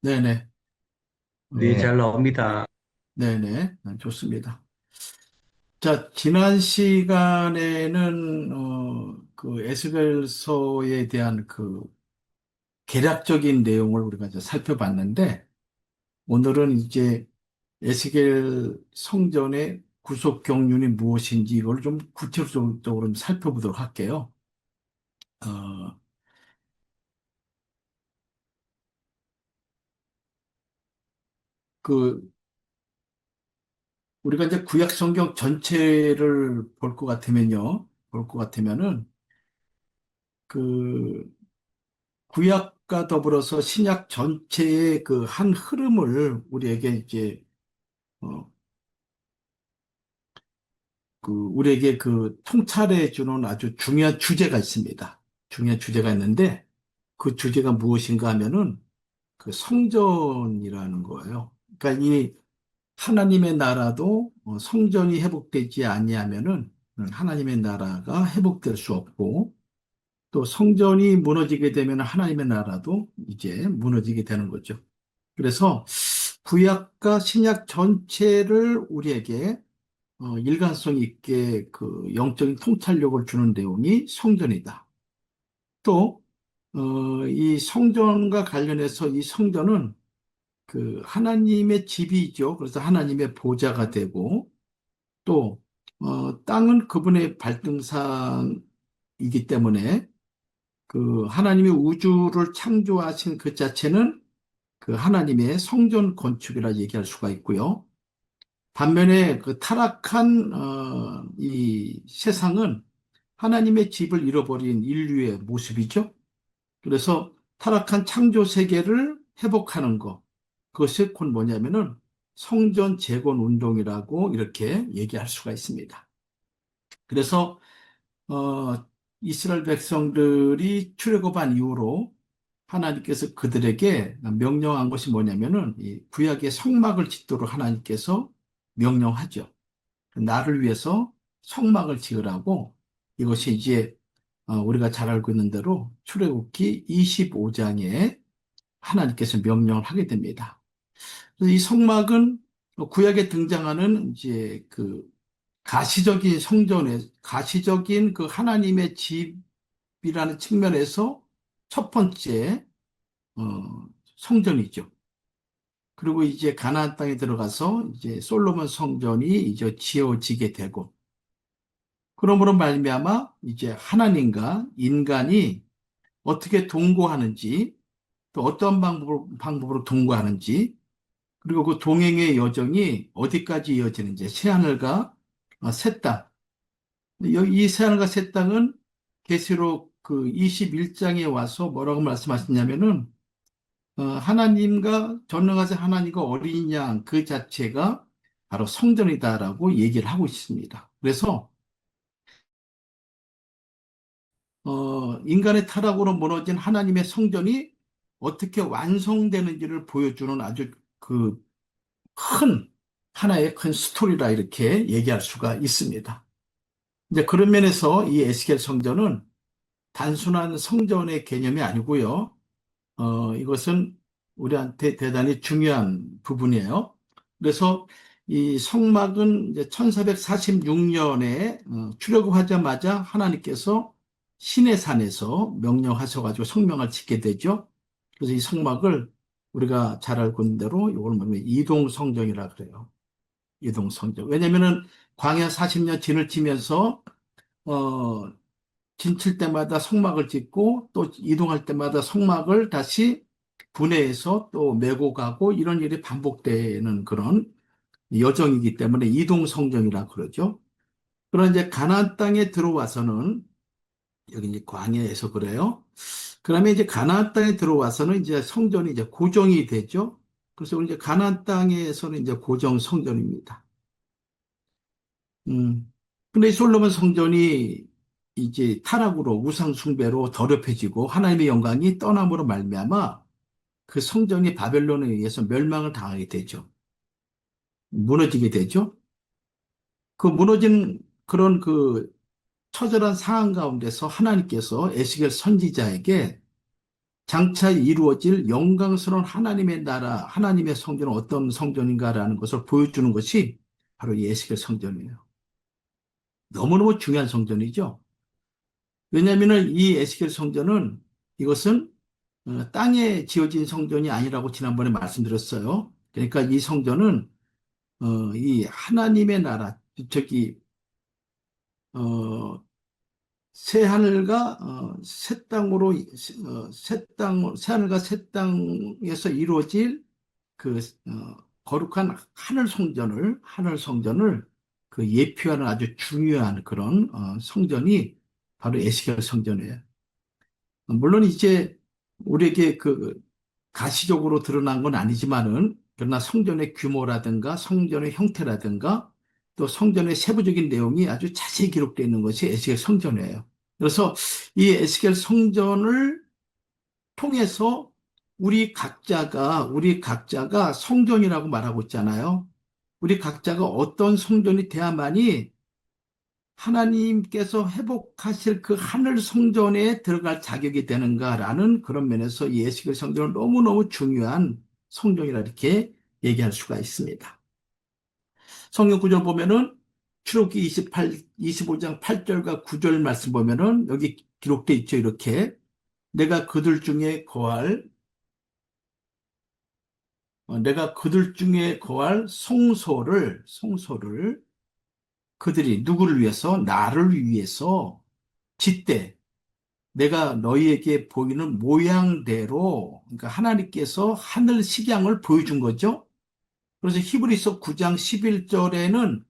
네네. 네, 어, 잘 나옵니다. 네네. 좋습니다. 자, 지난 시간에는, 그 에스겔서에 대한 그 개략적인 내용을 우리가 이제 살펴봤는데, 오늘은 이제 에스겔 성전의 구속 경륜이 무엇인지 이걸 좀 구체적으로 좀 살펴보도록 할게요. 어, 그, 우리가 이제 구약 성경 전체를 볼 것 같으면요. 볼 것 같으면은, 그, 구약과 더불어서 신약 전체의 그 한 흐름을 우리에게 이제, 어, 우리에게 그 통찰해 주는 아주 중요한 주제가 있습니다. 중요한 주제가 있는데, 그 주제가 무엇인가 하면은 그 성전이라는 거예요. 그러니까 이 하나님의 나라도 성전이 회복되지 아니하면은 하나님의 나라가 회복될 수 없고, 또 성전이 무너지게 되면 하나님의 나라도 이제 무너지게 되는 거죠. 그래서 구약과 신약 전체를 우리에게 일관성 있게 그 영적인 통찰력을 주는 내용이 성전이다. 또, 이 성전과 관련해서 이 성전은 그 하나님의 집이죠. 그래서 하나님의 보좌가 되고, 또, 땅은 그분의 발등상이기 때문에 그 하나님이 우주를 창조하신 그 자체는 그 하나님의 성전 건축이라 얘기할 수가 있고요. 반면에 그 타락한 이 세상은 하나님의 집을 잃어버린 인류의 모습이죠. 그래서 타락한 창조 세계를 회복하는 것, 그것이 곧 뭐냐면은 성전 재건 운동이라고 이렇게 얘기할 수가 있습니다. 그래서 이스라엘 백성들이 출애굽한 이후로 하나님께서 그들에게 명령한 것이 뭐냐면은 이 구약의 성막을 짓도록 하나님께서 명령하죠. 나를 위해서 성막을 지으라고. 이것이 이제 우리가 잘 알고 있는 대로 출애굽기 25장에 하나님께서 명령을 하게 됩니다. 그래서 이 성막은 구약에 등장하는 이제 그 가시적인 성전의 가시적인 그 하나님의 집이라는 측면에서 첫 번째 성전이죠. 그리고 이제 가나안 땅에 들어가서 이제 솔로몬 성전이 이제 지어지게 되고, 그러므로 말미암아 이제 하나님과 인간이 어떻게 동거하는지, 또 어떤 방법으로 동거하는지, 그리고 그 동행의 여정이 어디까지 이어지는지, 새하늘과 새 땅. 이 새하늘과 새 땅은 계시록 그 21장에 와서 뭐라고 말씀하셨냐면은 하나님과 전능하신 하나님과 어린 양 그 자체가 바로 성전이다라고 얘기를 하고 있습니다. 그래서 인간의 타락으로 무너진 하나님의 성전이 어떻게 완성되는지를 보여주는 아주 그 큰 하나의 큰 스토리라 이렇게 얘기할 수가 있습니다. 이제 그런 면에서 이 에스겔 성전은 단순한 성전의 개념이 아니고요. 이것은 우리한테 대단히 중요한 부분이에요. 그래서 이 성막은 이제 1446년에 출애굽하자마자 하나님께서 시내산에서 명령하셔가지고 성명을 짓게 되죠. 그래서 이 성막을 우리가 잘 알고 있는 대로 이걸 뭐냐면 이동성전이라 그래요. 이동성전. 왜냐면은 광야 40년 진을 치면서 어, 진칠 때마다 성막을 짓고 또 이동할 때마다 성막을 다시 분해해서 또 메고 가고 이런 일이 반복되는 그런 여정이기 때문에 이동 성전이라 그러죠. 그런 이제 가나안 땅에 들어와서는 여기 이제 광야에서 그래요. 그러면 이제 가나안 땅에 들어와서는 이제 성전이 이제 고정이 되죠. 그래서 이제 가나안 땅에서는 이제 고정 성전입니다. 음. 근데 이 솔로몬 성전이 이제 타락으로 우상 숭배로 더럽혀지고 하나님의 영광이 떠남으로 말미암아 그 성전이 바벨론에 의해서 멸망을 당하게 되죠. 무너지게 되죠. 그 무너진 그런 그 처절한 상황 가운데서 하나님께서 에스겔 선지자에게 장차 이루어질 영광스러운 하나님의 나라, 하나님의 성전은 어떤 성전인가라는 것을 보여주는 것이 바로 이 에스겔 성전이에요. 너무너무 중요한 성전이죠. 왜냐하면 이 에스겔 성전은 이것은 땅에 지어진 성전이 아니라고 지난번에 말씀드렸어요. 그러니까 이 성전은 이 하나님의 나라, 저기 어, 새 하늘과 새 땅으로 새 하늘과 새 땅에서 이루어질 그 거룩한 하늘 성전을 그 예표하는 아주 중요한 그런 성전이 바로 에스겔 성전이에요. 물론 이제 우리에게 그 가시적으로 드러난 건 아니지만은 그러나 성전의 규모라든가 성전의 형태라든가 또 성전의 세부적인 내용이 아주 자세히 기록되어 있는 것이 에스겔 성전이에요. 그래서 이 에스겔 성전을 통해서 우리 각자가 성전이라고 말하고 있잖아요. 우리 각자가 어떤 성전이 돼야만이 하나님께서 회복하실 그 하늘 성전에 들어갈 자격이 되는가라는 그런 면에서 이 에스겔 성전은 너무너무 중요한 성전이라 이렇게 얘기할 수가 있습니다. 성경 구절 보면은 출애굽기 25장 8절과 9절 말씀 보면은 여기 기록돼 있죠. 이렇게 내가 그들 중에 거할 송소를 그들이 누구를 위해서? 나를 위해서 짓되 내가 너희에게 보이는 모양대로, 그러니까 하나님께서 하늘 식양을 보여준 거죠. 그래서 히브리서 9장 11절에는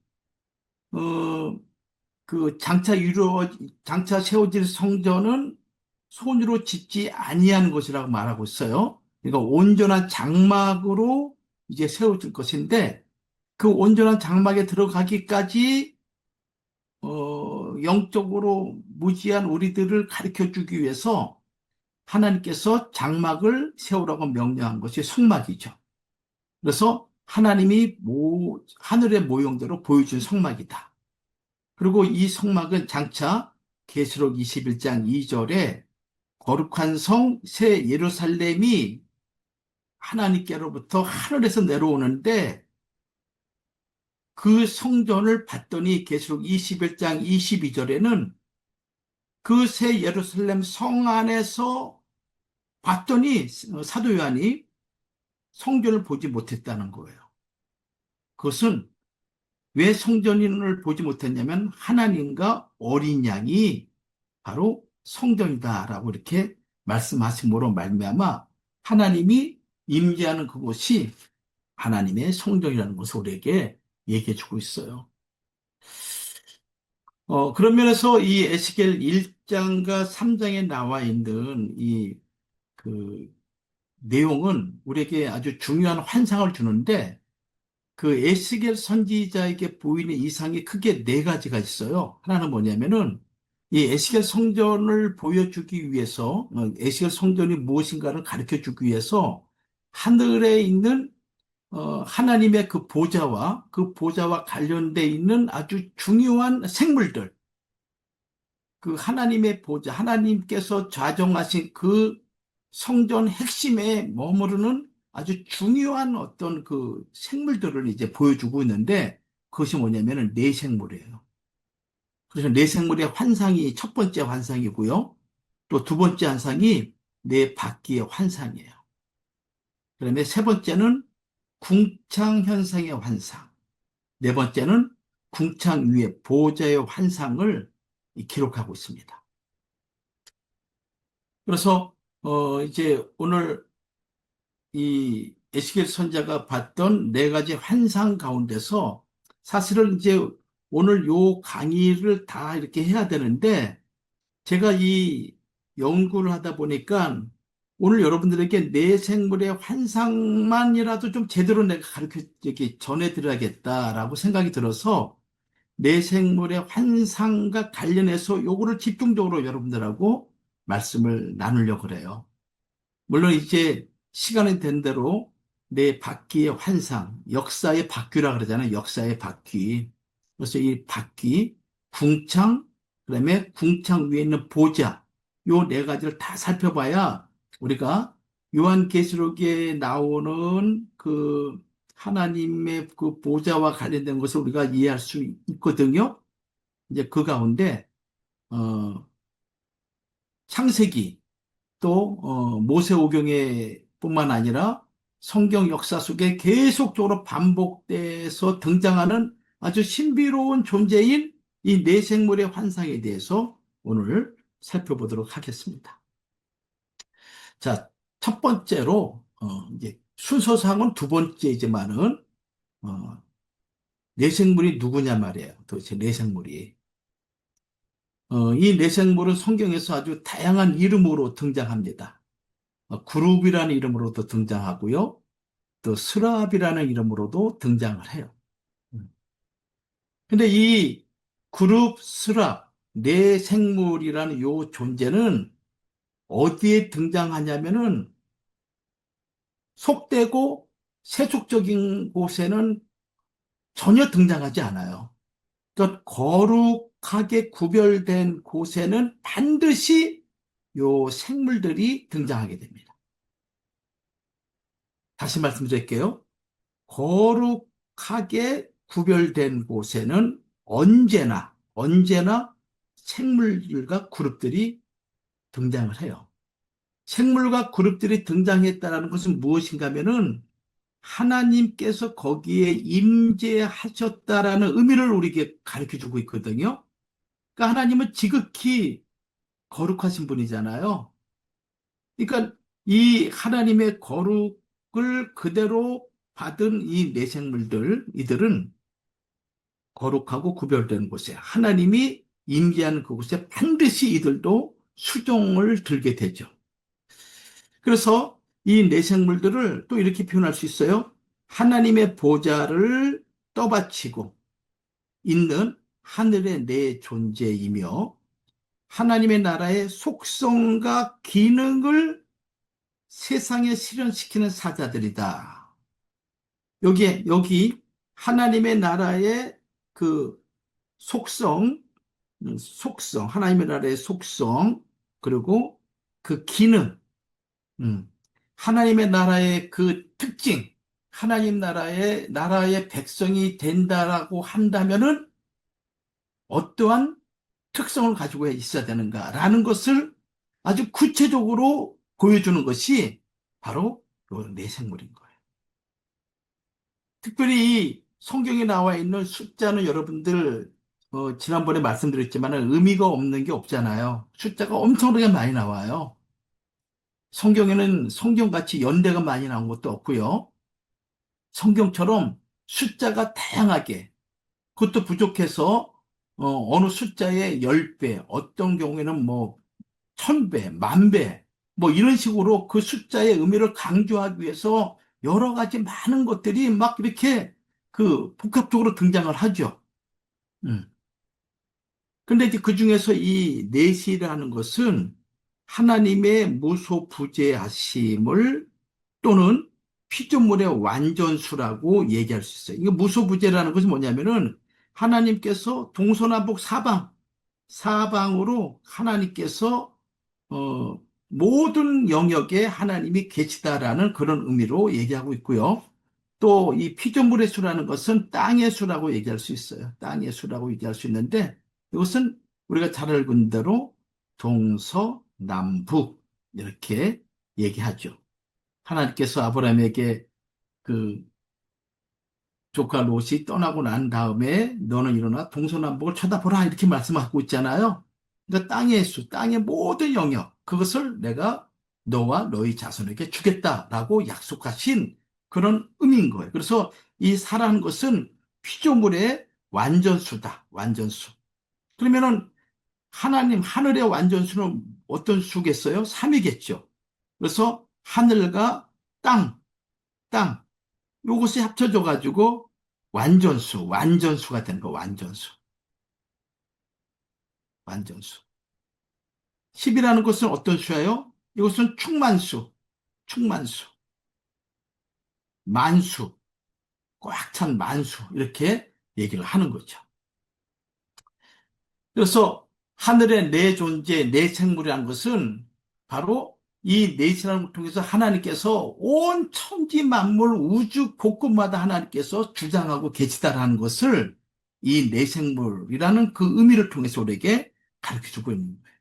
장차 세워질 성전은 손으로 짓지 아니한 것이라고 말하고 있어요. 그러니까 온전한 장막으로 이제 세워질 것인데 그 온전한 장막에 들어가기까지 영적으로 무지한 우리들을 가르쳐 주기 위해서 하나님께서 장막을 세우라고 명령한 것이 성막이죠. 그래서 하나님이 하늘의 모형대로 보여준 성막이다. 그리고 이 성막은 장차 계시록 21장 2절에 거룩한 성 새 예루살렘이 하나님께로부터 하늘에서 내려오는데 그 성전을 봤더니 계시록 21장 22절에는 그 새 예루살렘 성 안에서 봤더니 사도 요한이 성전을 보지 못했다는 거예요. 그것은 왜 성전을 보지 못했냐면 하나님과 어린 양이 바로 성전이다라고 이렇게 말씀하심으로 말미암아 하나님이 임재하는 그곳이 하나님의 성전이라는 것을 우리에게 얘기해 주고 있어요. 그런 면에서 이 에스겔 1장과 3장에 나와 있는 그 내용은 우리에게 아주 중요한 환상을 주는데 그 에스겔 선지자에게 보이는 이상이 크게 네 가지가 있어요. 하나는 뭐냐면은 이 에스겔 성전을 보여주기 위해서 에스겔 성전이 무엇인가를 가르쳐 주기 위해서 하늘에 있는 하나님의 그 보좌와 관련돼 있는 아주 중요한 생물들, 그 하나님의 보좌, 하나님께서 좌정하신 그 성전 핵심에 머무르는 아주 중요한 어떤 그 생물들을 이제 보여주고 있는데 그것이 뭐냐면은 네 생물이에요. 그래서 네 생물의 환상이 첫 번째 환상이고요. 또 두 번째 환상이 네 바퀴의 환상이에요. 그다음에 세 번째는 궁창 현상의 환상. 네 번째는 궁창 위에 보좌의 환상을 기록하고 있습니다. 그래서 이제 오늘 이 에스겔 선자가 봤던 네 가지 환상 가운데서 사실은 이제 오늘 요 강의를 다 이렇게 해야 되는데 제가 이 연구를 하다 보니까 오늘 여러분들에게 내 생물의 환상만이라도 좀 제대로 내가 이렇게 전해드려야겠다라고 생각이 들어서 내 생물의 환상과 관련해서 요거를 집중적으로 여러분들하고 말씀을 나누려고 그래요. 물론 이제 시간이 된 대로 내 바퀴의 환상, 역사의 바퀴라 그러잖아요. 역사의 바퀴. 그래서 이 바퀴, 궁창, 그다음에 궁창 위에 있는 보좌, 요 네 가지를 다 살펴봐야 우리가 요한계시록에 나오는 그 하나님의 그 보좌와 관련된 것을 우리가 이해할 수 있거든요. 이제 그 가운데 어, 창세기 또 모세오경에 뿐만 아니라 성경 역사 속에 계속적으로 반복돼서 등장하는 아주 신비로운 존재인 이 내생물의 환상에 대해서 오늘 살펴보도록 하겠습니다. 자, 첫 번째로 이제 순서상은 두 번째이지만은 어, 내생물이 누구냐 말이에요. 도대체 내생물이. 이 내생물은 성경에서 아주 다양한 이름으로 등장합니다. 그룹이라는 이름으로도 등장하고요. 또 스랍이라는 이름으로도 등장을 해요. 근데 이 그룹, 스랍, 내생물이라는 요 존재는 어디에 등장하냐면은 속되고 세속적인 곳에는 전혀 등장하지 않아요. 그 거룩하게 구별된 곳에는 반드시 요 생물들이 등장하게 됩니다. 다시 말씀드릴게요. 거룩하게 구별된 곳에는 언제나 생물과 그룹들이 등장을 해요. 생물과 그룹들이 등장했다는 것은 무엇인가 하면은 하나님께서 거기에 임재하셨다라는 의미를 우리에게 가르쳐 주고 있거든요. 그러니까 하나님은 지극히 거룩하신 분이잖아요. 그러니까 이 하나님의 거룩을 그대로 받은 이 내생물들, 이들은 거룩하고 구별된 곳에 하나님이 임재하는 그곳에 반드시 이들도 수종을 들게 되죠. 그래서 이 내생물들을 또 이렇게 표현할 수 있어요. 하나님의 보좌를 떠받치고 있는 하늘의 내 존재이며 하나님의 나라의 속성과 기능을 세상에 실현시키는 사자들이다. 여기 하나님의 나라의 그 하나님의 나라의 속성, 그리고 그 기능, 하나님의 나라의 그 특징, 하나님 나라의 백성이 된다라고 한다면은 어떠한 특성을 가지고 있어야 되는가라는 것을 아주 구체적으로 보여주는 것이 바로 요 내생물인 거예요. 특별히 이 성경에 나와 있는 숫자는 여러분들 지난번에 말씀드렸지만 의미가 없는 게 없잖아요. 숫자가 엄청나게 많이 나와요. 성경에는 성경같이 연대가 많이 나온 것도 없고요. 성경처럼 숫자가 다양하게, 그것도 부족해서 어느 숫자의 10배, 어떤 경우에는 뭐 1000배, 10,000배, 뭐 이런 식으로 그 숫자의 의미를 강조하기 위해서 여러 가지 많은 것들이 막 이렇게 그 복합적으로 등장을 하죠. 음. 근데 이제 그 중에서 이 넷이라는 것은 하나님의 무소부재하심을 또는 피조물의 완전수라고 얘기할 수 있어요. 이거 무소부재라는 것이 뭐냐면은 하나님께서 동서남북 사방으로 하나님께서 모든 영역에 하나님이 계시다라는 그런 의미로 얘기하고 있고요. 또 이 피조물의 수라는 것은 땅의 수라고 얘기할 수 있어요. 땅의 수라고 얘기할 수 있는데 이것은 우리가 잘 알고 있는 대로 동서남북 이렇게 얘기하죠. 하나님께서 아브라함에게 그 조카 롯이 떠나고 난 다음에 너는 일어나 동서남북을 쳐다보라 이렇게 말씀하고 있잖아요. 그러니까 땅의 수, 땅의 모든 영역 그것을 내가 너와 너희 자손에게 주겠다라고 약속하신 그런 의미인 거예요. 그래서 이 사라는 것은 피조물의 완전수다. 완전수. 그러면은 하늘의 완전수는 어떤 수겠어요? 삼이겠죠. 그래서 하늘과 땅, 요것이 합쳐져 가지고 완전수가 되는 거, 완전수. 10이라는 것은 어떤 수예요? 이것은 충만수, 만수, 꽉 찬 만수, 이렇게 얘기를 하는 거죠. 그래서 하늘의 내 존재, 내 생물이라는 것은 바로 이 내신을 통해서 하나님께서 온 천지 만물 우주 곳곳마다 하나님께서 주장하고 계시다라는 것을 이 내생물이라는 그 의미를 통해서 우리에게 가르쳐주고 있는 거예요.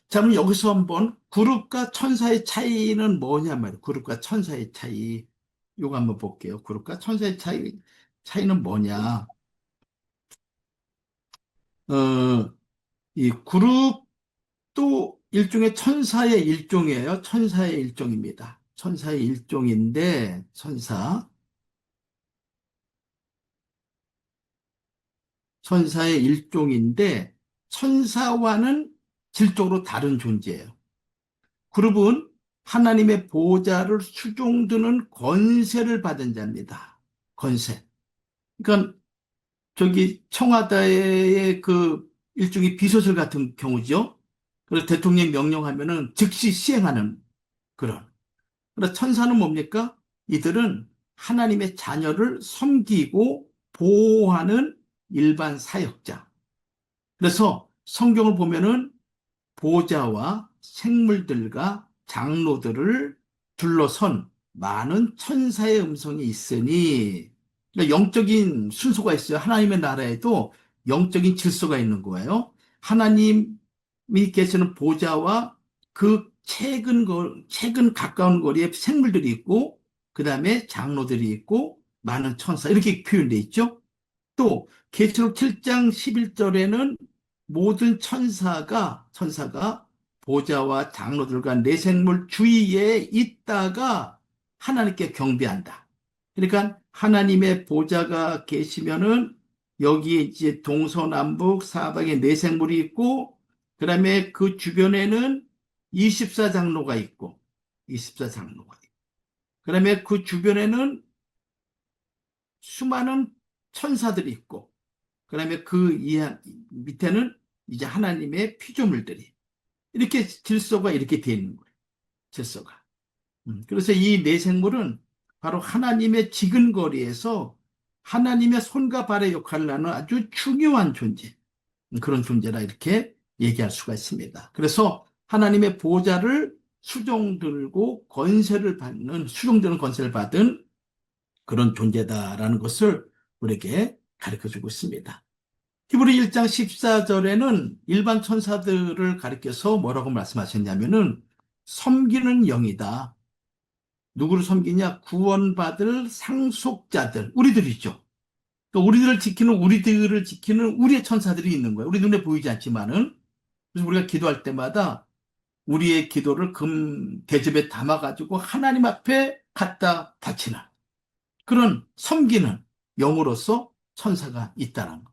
자, 그럼 여기서 한번 그룹과 천사의 차이는 뭐냐 말이에요. 그룹과 천사의 차이. 요거 한번 볼게요. 그룹과 천사의 차이는 뭐냐. 이 그룹도 일종의 천사의 일종이에요. 천사의 일종입니다. 천사의 일종인데, 천사의 일종인데, 천사와는 질적으로 다른 존재예요. 그룹은 하나님의 보호자를 수종드는 권세를 받은 자입니다. 권세. 그러니까 저기 청와대의 그 일종의 비서실 같은 경우죠. 그래서 대통령이 명령하면은 즉시 시행하는 그런. 그래서 천사는 뭡니까? 이들은 하나님의 자녀를 섬기고 보호하는 일반 사역자. 그래서 성경을 보면은 보호자와 생물들과 장로들을 둘러선 많은 천사의 음성이 있으니, 그러니까 영적인 순서가 있어요. 하나님의 나라에도 영적인 질서가 있는 거예요. 하나님이 계시는 보호자와 그 최근 가까운 거리에 생물들이 있고, 그 다음에 장로들이 있고, 많은 천사, 이렇게 표현되어 있죠. 또 계시록 7장 11절에는 모든 천사가 보좌와 장로들과 내생물 주위에 있다가 하나님께 경배한다. 그러니까 하나님의 보좌가 계시면은 여기 이제 동서남북 사방에 내생물이 있고, 그다음에 그 주변에는 24장로가 있고, 24장로가 있고, 그다음에 그 주변에는 수많은 천사들이 있고, 그다음에 그 이하 밑에는 이제 하나님의 피조물들이, 이렇게 질서가 이렇게 되어 있는 거예요. 질서가. 그래서 이 내생물은 바로 하나님의 지근거리에서 하나님의 손과 발의 역할을 하는 아주 중요한 존재, 그런 존재라 이렇게 얘기할 수가 있습니다. 그래서 하나님의 보좌를 수종드는 권세를 받은 그런 존재다라는 것을 우리에게 가르쳐주고 있습니다. 히브리 1장 14절에는 일반 천사들을 가리켜서 뭐라고 말씀하셨냐면은 섬기는 영이다. 누구를 섬기냐? 구원받을 상속자들, 우리들이죠. 또 우리들을 지키는 우리의 천사들이 있는 거예요. 우리 눈에 보이지 않지만은. 그래서 우리가 기도할 때마다 우리의 기도를 금 대접에 담아가지고 하나님 앞에 갖다 바치는 그런 섬기는 영으로서 천사가 있다는 거.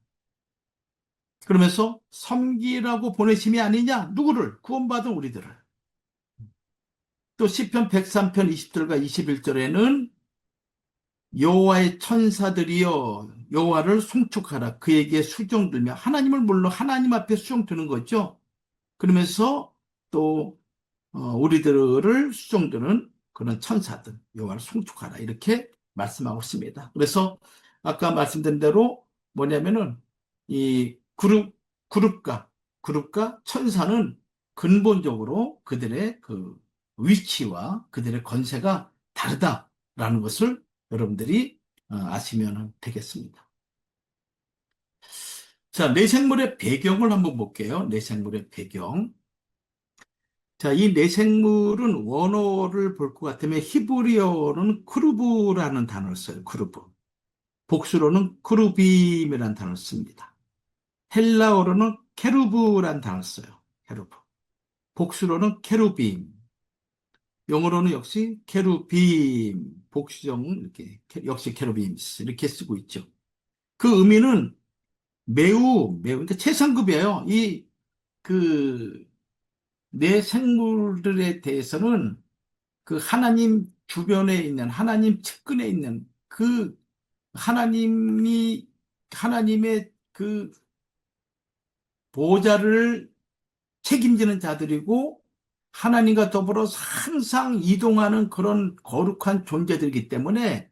그러면서 섬기라고 보내심이 아니냐? 누구를? 구원받은 우리들을. 또 시편 103편 20절과 21절에는 여호와의 천사들이여 여호와를 송축하라 그에게 수종들며, 하나님을 물론 하나님 앞에 수종드는 거죠. 그러면서 또 우리들을 수종드는 그런 천사들 여호와를 송축하라 이렇게 말씀하고 있습니다. 그래서 아까 말씀드린 대로 뭐냐면은 이 그룹과 천사는 근본적으로 그들의 그 위치와 그들의 권세가 다르다라는 것을 여러분들이 아시면 되겠습니다. 자, 내생물의 배경을 한번 볼게요. 내생물의 배경. 자, 이 내생물은 원어를 볼 것 같으면 히브리어로는 크루브라는 단어를 써요. 크루브. 복수로는 크루빔이라는 단어를 씁니다. 헬라어로는 케루브라는 단어를 써요. 케루브. 복수로는 케루빔. 영어로는 역시 케루빔. 복수형 이렇게 역시 케루빔스 이렇게 쓰고 있죠. 그 의미는 매우 그러니까 최상급이에요. 그 내 생물들에 대해서는 그 하나님 주변에 있는 하나님 측근에 있는 그 하나님의 그 보호자를 책임지는 자들이고, 하나님과 더불어 항상 이동하는 그런 거룩한 존재들이기 때문에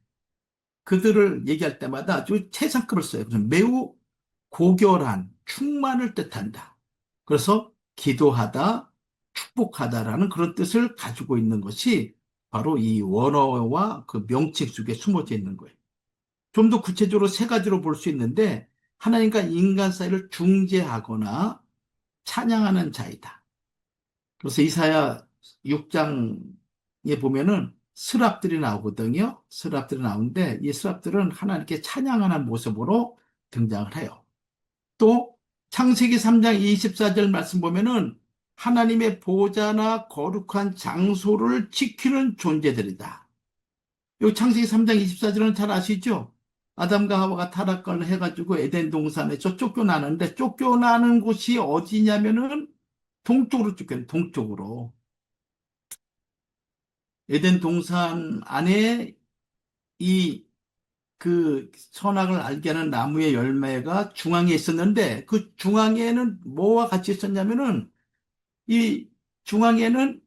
그들을 얘기할 때마다 아주 최상급을 써요. 그래서 매우 고결한 충만을 뜻한다. 그래서 기도하다, 축복하다라는 그런 뜻을 가지고 있는 것이 바로 이 원어와 그 명칭 속에 숨어져 있는 거예요. 좀 더 구체적으로 세 가지로 볼 수 있는데, 하나님과 인간 사이를 중재하거나 찬양하는 자이다. 그래서 이사야 6장에 보면은 스랍들이 나오거든요. 스랍들이 나오는데 이 스랍들은 하나님께 찬양하는 모습으로 등장을 해요. 또 창세기 3장 24절 말씀 보면은 하나님의 보좌나 거룩한 장소를 지키는 존재들이다. 요 창세기 3장 24절은 잘 아시죠? 아담과 하와가 타락을 해가지고 에덴 동산에서 쫓겨나는데 쫓겨나는 곳이 어디냐면은 동쪽으로 쫓겨나, 동쪽으로. 에덴 동산 안에 이 그 선악을 알게 하는 나무의 열매가 중앙에 있었는데 그 중앙에는 뭐와 같이 있었냐면은 이 중앙에는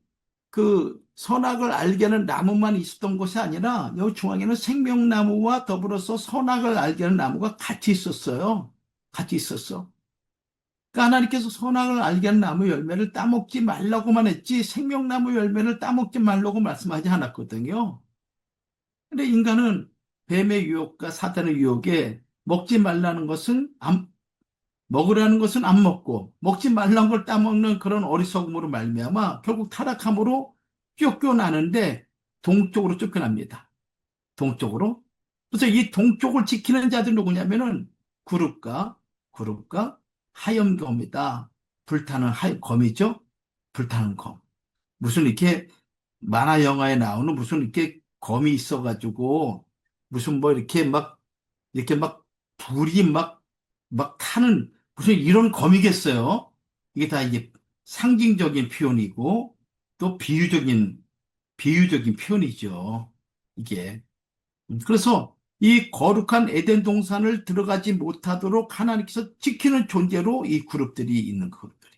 그 선악을 알게 하는 나무만 있었던 것이 아니라 여기 중앙에는 생명나무와 더불어서 선악을 알게 하는 나무가 같이 있었어요. 같이 있었어. 그러니까 하나님께서 선악을 알게 하는 나무 열매를 따먹지 말라고만 했지 생명나무 열매를 따먹지 말라고 말씀하지 않았거든요. 근데 인간은 뱀의 유혹과 사단의 유혹에 먹지 말라는 것은 먹으라는 것은 안 먹고 먹지 말라는 걸 따먹는 그런 어리석음으로 말미암아 결국 타락함으로 쫓겨나는데 동쪽으로 쫓겨납니다. 동쪽으로. 그래서 이 동쪽을 지키는 자들이 누구냐면은 구룹과 하염검이다. 불타는 검이죠. 불타는 검. 무슨 이렇게 만화 영화에 나오는 무슨 이렇게 검이 있어가지고 무슨 뭐 이렇게 막 불이 막 타는 무슨 이런 검이겠어요. 이게 다 이게 상징적인 표현이고 또 비유적인 표현이죠. 이게. 그래서 이 거룩한 에덴 동산을 들어가지 못하도록 하나님께서 지키는 존재로 이 그룹들이 있는 그룹들이.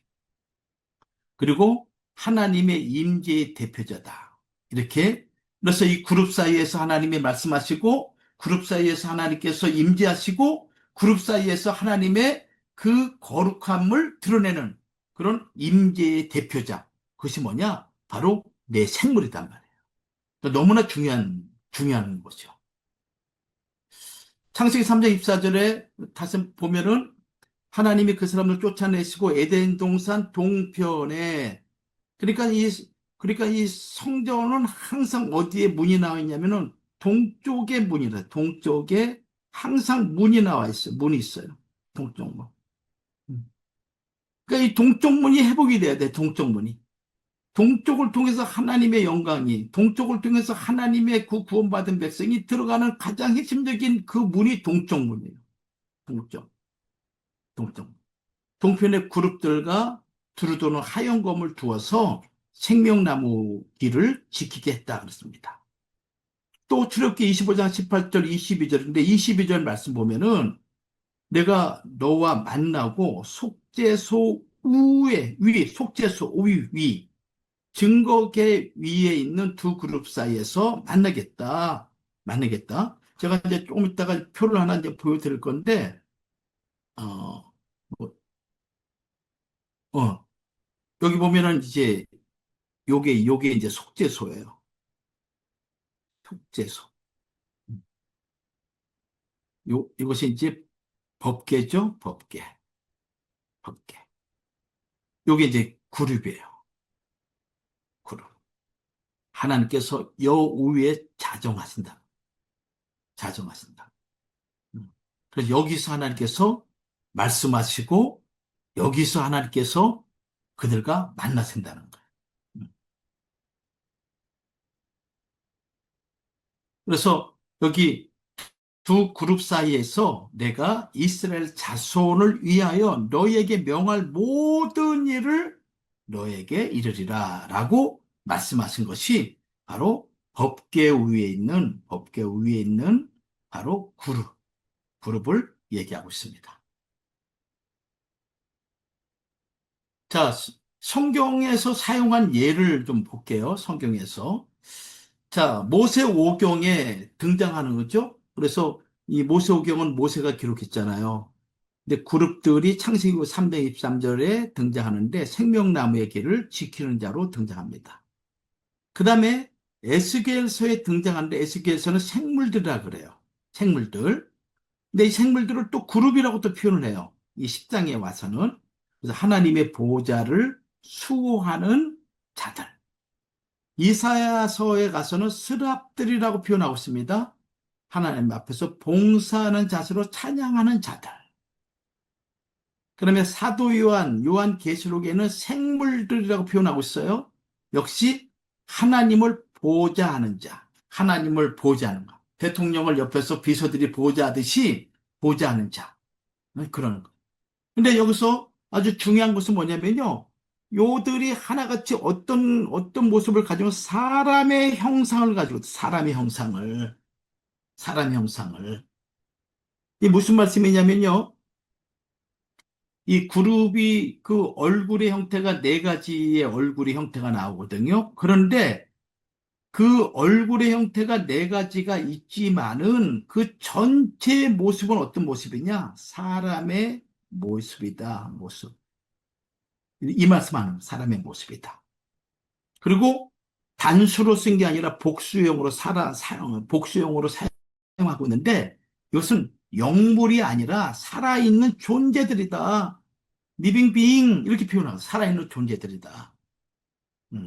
그리고 하나님의 임재의 대표자다. 이렇게. 그래서 이 그룹 사이에서 하나님이 말씀하시고 그룹 사이에서 하나님께서 임재하시고 그룹 사이에서 하나님의 그 거룩함을 드러내는 그런 임재의 대표자. 그것이 뭐냐? 바로 내 생물이단 말이에요. 그러니까 너무나 중요한 거죠. 창세기 3장 24절에 다시 보면은 하나님이 그 사람을 쫓아내시고 에덴 동산 동편에 그러니까 이 성전은 항상 어디에 문이 나와 있냐면은 동쪽에 문이라 동쪽에 항상 문이 나와 있어요. 문이 있어요. 동쪽 문. 그러니까 이 동쪽 문이 회복이 돼야 돼. 동쪽 문이. 동쪽을 통해서 하나님의 영광이, 동쪽을 통해서 하나님의 그 구원받은 백성이 들어가는 가장 핵심적인 그 문이 동쪽 문이에요. 동쪽. 동쪽. 동편의 그룹들과 두루도는 하얀 검을 두어서 생명나무 길을 지키게 했다 그랬습니다. 또 출애굽기 25장 18절 22절인데 22절 말씀 보면은 내가 너와 만나고 속죄소 속죄소 위 증거계 위에 있는 두 그룹 사이에서 만나겠다. 제가 이제 조금 이따가 표를 하나 이제 보여드릴 건데 어, 뭐, 어, 여기 보면은 이제 요게 이제 속죄소예요. 속죄소. 이것이 이제 법궤죠. 법궤. 법궤. 요게 이제 그룹이에요. 그룹. 하나님께서 여우에 자정하신다. 자정하신다. 그래서 여기서 하나님께서 말씀하시고 여기서 하나님께서 그들과 만나신다는 거예요. 그래서 여기 두 그룹 사이에서 내가 이스라엘 자손을 위하여 너에게 명할 모든 일을 너에게 이르리라 라고 말씀하신 것이 바로 법궤 위에 있는 바로 그룹을 얘기하고 있습니다. 자, 성경에서 사용한 예를 좀 볼게요. 성경에서. 자, 모세오경에 등장하는 거죠. 그래서 이 모세오경은 모세가 기록했잖아요. 근데 그룹들이 창세기 323절에 등장하는데 생명나무의 길을 지키는 자로 등장합니다. 그 다음에 에스겔서에 등장하는데 에스겔서는 생물들이라 그래요. 생물들. 근데 이 생물들을 또 그룹이라고 또 표현을 해요. 이 10장에 와서는. 그래서 하나님의 보호자를 수호하는 자들. 이사야서에 가서는 스랍들이라고 표현하고 있습니다. 하나님 앞에서 봉사하는 자세로 찬양하는 자들. 그러면 사도 요한계시록에는 생물들이라고 표현하고 있어요. 역시 하나님을 보호자하는 자, 하나님을 보호자하는 것. 대통령을 옆에서 비서들이 보호자하듯이 보호자하는 자. 그런 거. 근데 여기서 아주 중요한 것은 뭐냐면요. 요들이 하나같이 어떤 모습을 가지고 사람의 형상을 가지고, 사람의 형상을. 이 무슨 말씀이냐면요. 이 그룹이 그 얼굴의 형태가 네 가지의 얼굴의 형태가 나오거든요. 그런데 그 얼굴의 형태가 네 가지가 있지만은 그 전체 모습은 어떤 모습이냐? 사람의 모습이다, 모습. 이 말씀하는 사람의 모습이다. 그리고 단수로 쓴 게 아니라 복수형으로 사용하고 있는데 이것은 영물이 아니라 살아있는 존재들이다. 리빙 비잉 이렇게 표현하고 살아있는 존재들이다.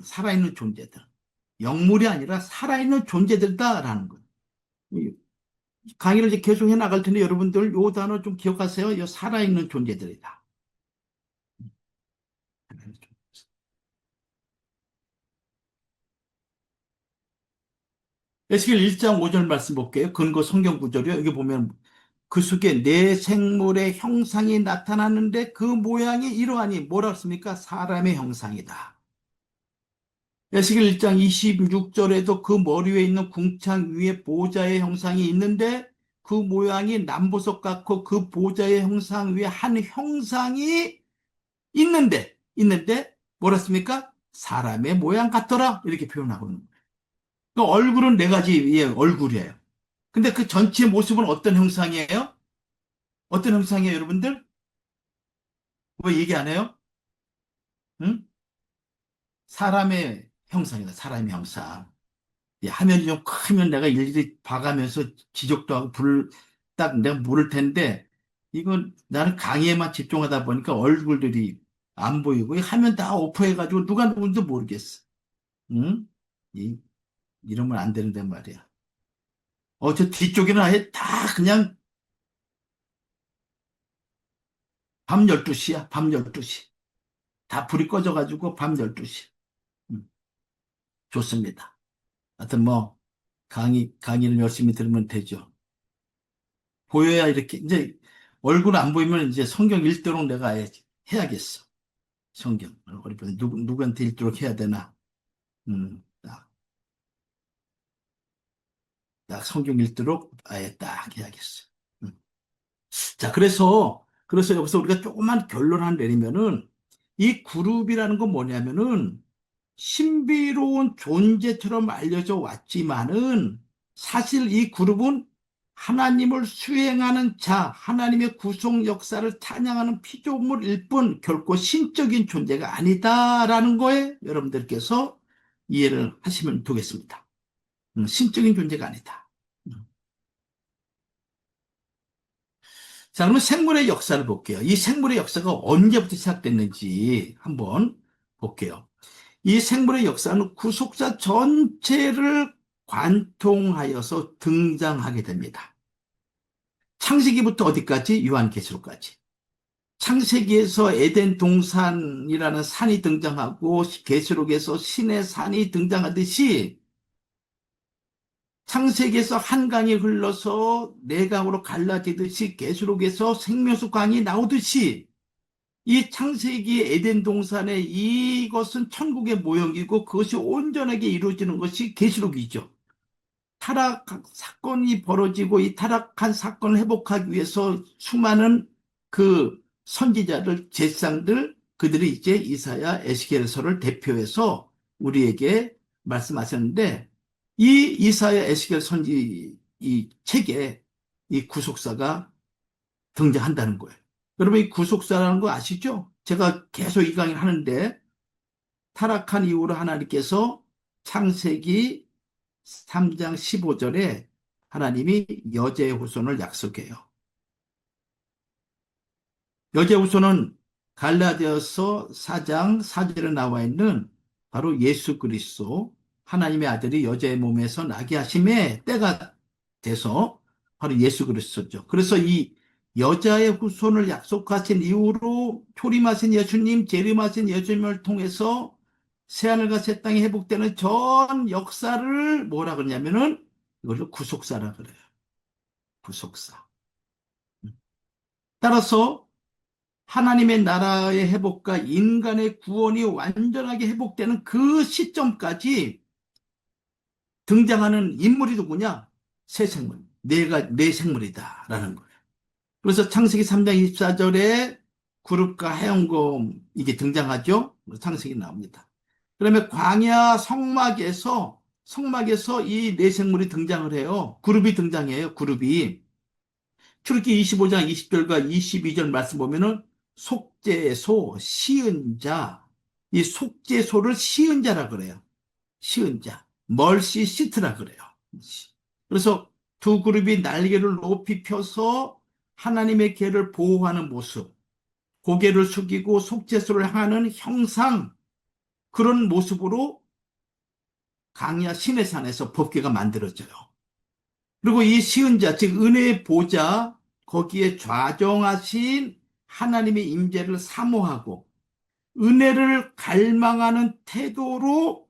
살아있는 존재들. 영물이 아니라 살아있는 존재들이다라는 거예요. 강의를 이제 계속 해 나갈 텐데 여러분들 요 단어 좀 기억하세요. 이 살아있는 존재들이다. 에스겔 1장 5절 말씀 볼게요. 근거 성경 구절이요. 여기 보면 그 속에 내 생물의 형상이 나타나는데 그 모양이 이러하니 뭐라고 씁니까? 사람의 형상이다. 에스겔 1장 26절에도 그 머리 위에 있는 궁창 위에 보좌의 형상이 있는데 그 모양이 남보석 같고 그 보좌의 형상 위에 한 형상이 있는데 뭐라 씁니까? 사람의 모양 같더라 이렇게 표현하고 있는 거예요. 그 얼굴은 네 가지의 얼굴이에요. 근데 그 전체 모습은 어떤 형상이에요? 어떤 형상이에요, 여러분들? 왜 얘기 안 해요? 응? 사람의 형상이다, 사람의 형상. 이 화면이 좀 크면 내가 일일이 봐가면서 지적도 하고 딱 내가 모를 텐데, 이건 나는 강의에만 집중하다 보니까 얼굴들이 안 보이고, 이 화면 다 오프해가지고 누가 누군지 모르겠어. 응? 이, 이러면 안 되는데 말이야. 저 뒤쪽에는 아예 다 그냥 밤 12시야, 밤 12시. 다 불이 꺼져가지고 밤 12시. 좋습니다. 하여튼 뭐, 강의를 열심히 들으면 되죠. 보여야 이렇게, 이제 얼굴 안 보이면 이제 성경 읽도록 내가 해야겠어. 성경. 얼굴이 보여. 누구한테 읽도록 해야 되나? 딱 성경 읽도록 아예 딱 해야겠어. 음. 자, 그래서 여기서 우리가 조그만 결론 하나 내리면은 이 그룹이라는 건 뭐냐면은 신비로운 존재처럼 알려져 왔지만은 사실 이 그룹은 하나님을 수행하는 자, 하나님의 구속 역사를 찬양하는 피조물일 뿐 결코 신적인 존재가 아니다라는 거에 여러분들께서 이해를 하시면 되겠습니다. 신적인 존재가 아니다. 음. 자, 그러면 생물의 역사를 볼게요. 이 생물의 역사가 언제부터 시작됐는지 한번 볼게요. 이 생물의 역사는 구속사 전체를 관통하여서 등장하게 됩니다. 창세기부터 어디까지? 요한계시록까지. 창세기에서 에덴 동산이라는 산이 등장하고 계시록에서 신의 산이 등장하듯이 창세기에서 한 강이 흘러서 네 강으로 갈라지듯이 계시록에서 생명수 강이 나오듯이 이 창세기 에덴 동산의 이것은 천국의 모형이고 그것이 온전하게 이루어지는 것이 계시록이죠. 타락 사건이 벌어지고 이 타락한 사건을 회복하기 위해서 수많은 그 선지자들, 제사장들 그들이 이제 이사야, 에스겔서를 대표해서 우리에게 말씀하셨는데 이 이사야, 에스겔 선지 이 책에 이 구속사가 등장한다는 거예요. 여러분, 이 구속사라는 거 아시죠? 제가 계속 이 강의를 하는데, 타락한 이후로 하나님께서 창세기 3장 15절에 하나님이 여자의 후손을 약속해요. 여자의 후손은 갈라디아서 4장 4절에 나와 있는 바로 예수 그리스도, 하나님의 아들이 여자의 몸에서 나게 하심에 때가 돼서 바로 예수 그리스도죠. 그래서 이 여자의 후손을 약속하신 이후로 초림하신 예수님, 재림하신 예수님을 통해서 새하늘과 새 땅이 회복되는 전 역사를 뭐라 그러냐면은 이걸로 구속사라 그래요. 구속사. 따라서 하나님의 나라의 회복과 인간의 구원이 완전하게 회복되는 그 시점까지 등장하는 인물이 누구냐? 새 생물. 내 생물이다라는 거예요. 그래서 창세기 3장 24절에 구름과 해엄곰 이게 등장하죠. 창세기 나옵니다. 그러면 광야 성막에서 이 네 생물이 등장을 해요. 그룹이 등장해요. 그룹이. 출애굽기 25장 20절과 22절 말씀 보면은 속죄소, 시은자, 이 속죄소를 시은자라 그래요. 시은자, 멀시 시트라 그래요. 그래서 두 그룹이 날개를 높이 펴서 하나님의 계를 보호하는 모습, 고개를 숙이고 속죄소를 향하는 형상, 그런 모습으로 강야 시내산에서 법궤가 만들어져요. 그리고 이 시은자, 즉 은혜의 보좌, 거기에 좌정하신 하나님의 임재를 사모하고 은혜를 갈망하는 태도로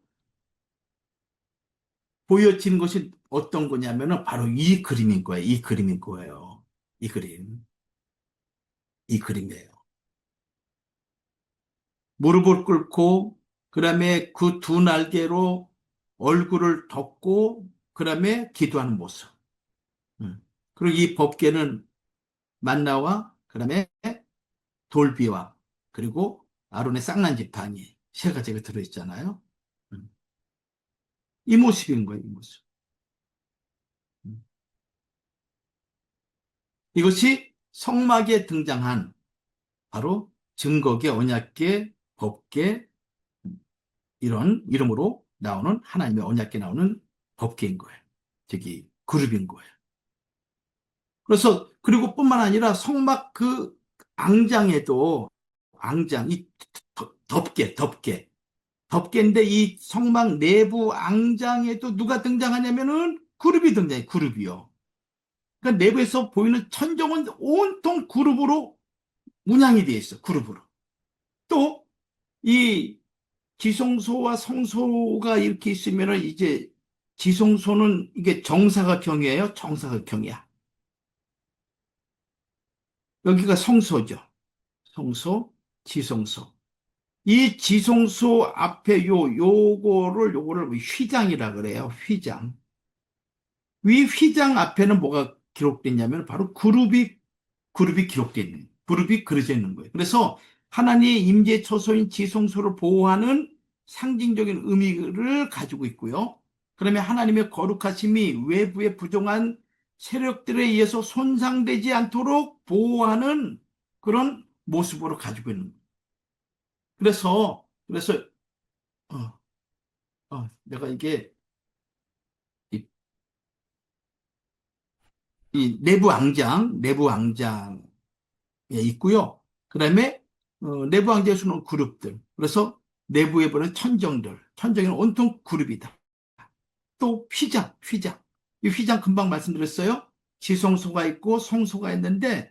보여진 것이 어떤 거냐면은 바로 이 그림인 거예요. 이 그림인 거예요. 이 그림. 이 그림이에요. 무릎을 꿇고 그다음에 그 두 날개로 얼굴을 덮고 그다음에 기도하는 모습. 그리고 이 법궤는 만나와 그다음에 돌비와 그리고 아론의 쌍난 지팡이 세 가지가 들어있잖아요. 음. 이 모습인 거예요. 이 모습. 음. 이것이 성막에 등장한 바로 증거계, 언약계, 법계 이런 이름으로 나오는 하나님의 언약계 나오는 법계인 거예요. 저기 그룹인 거예요. 그래서 그리고 뿐만 아니라 성막 그 앙장에도 앙장 이 덮개인데 이 성막 내부 앙장에도 누가 등장하냐면은 그룹이 등장해. 그룹이요. 그러니까 내부에서 보이는 천정은 온통 그룹으로 문양이 되어 있어. 그룹으로. 또 이 지성소와 성소가 이렇게 있으면은 이제 지성소는 이게 정사각형이에요. 정사각형이야. 여기가 성소죠. 성소, 지성소. 이 지성소 앞에 요거를 휘장이라 그래요. 휘장. 위 휘장 앞에는 뭐가 기록됐냐면 바로 그룹이 기록되어 있는, 그룹이 그려져 있는 거예요. 그래서 하나님의 임재 처소인 지성소를 보호하는 상징적인 의미를 가지고 있고요. 그러면 하나님의 거룩하심이 외부의 부정한 세력들에 의해서 손상되지 않도록 보호하는 그런 모습으로 가지고 있는 거예요. 그래서 어, 내가 이게 이, 이 내부 앙장에 있고요. 그다음에 내부 앙장에 수는 그룹들. 그래서 내부에 보는 천정은 온통 그룹이다. 또 휘장. 이 휘장 금방 말씀드렸어요. 지성소가 있고 성소가 있는데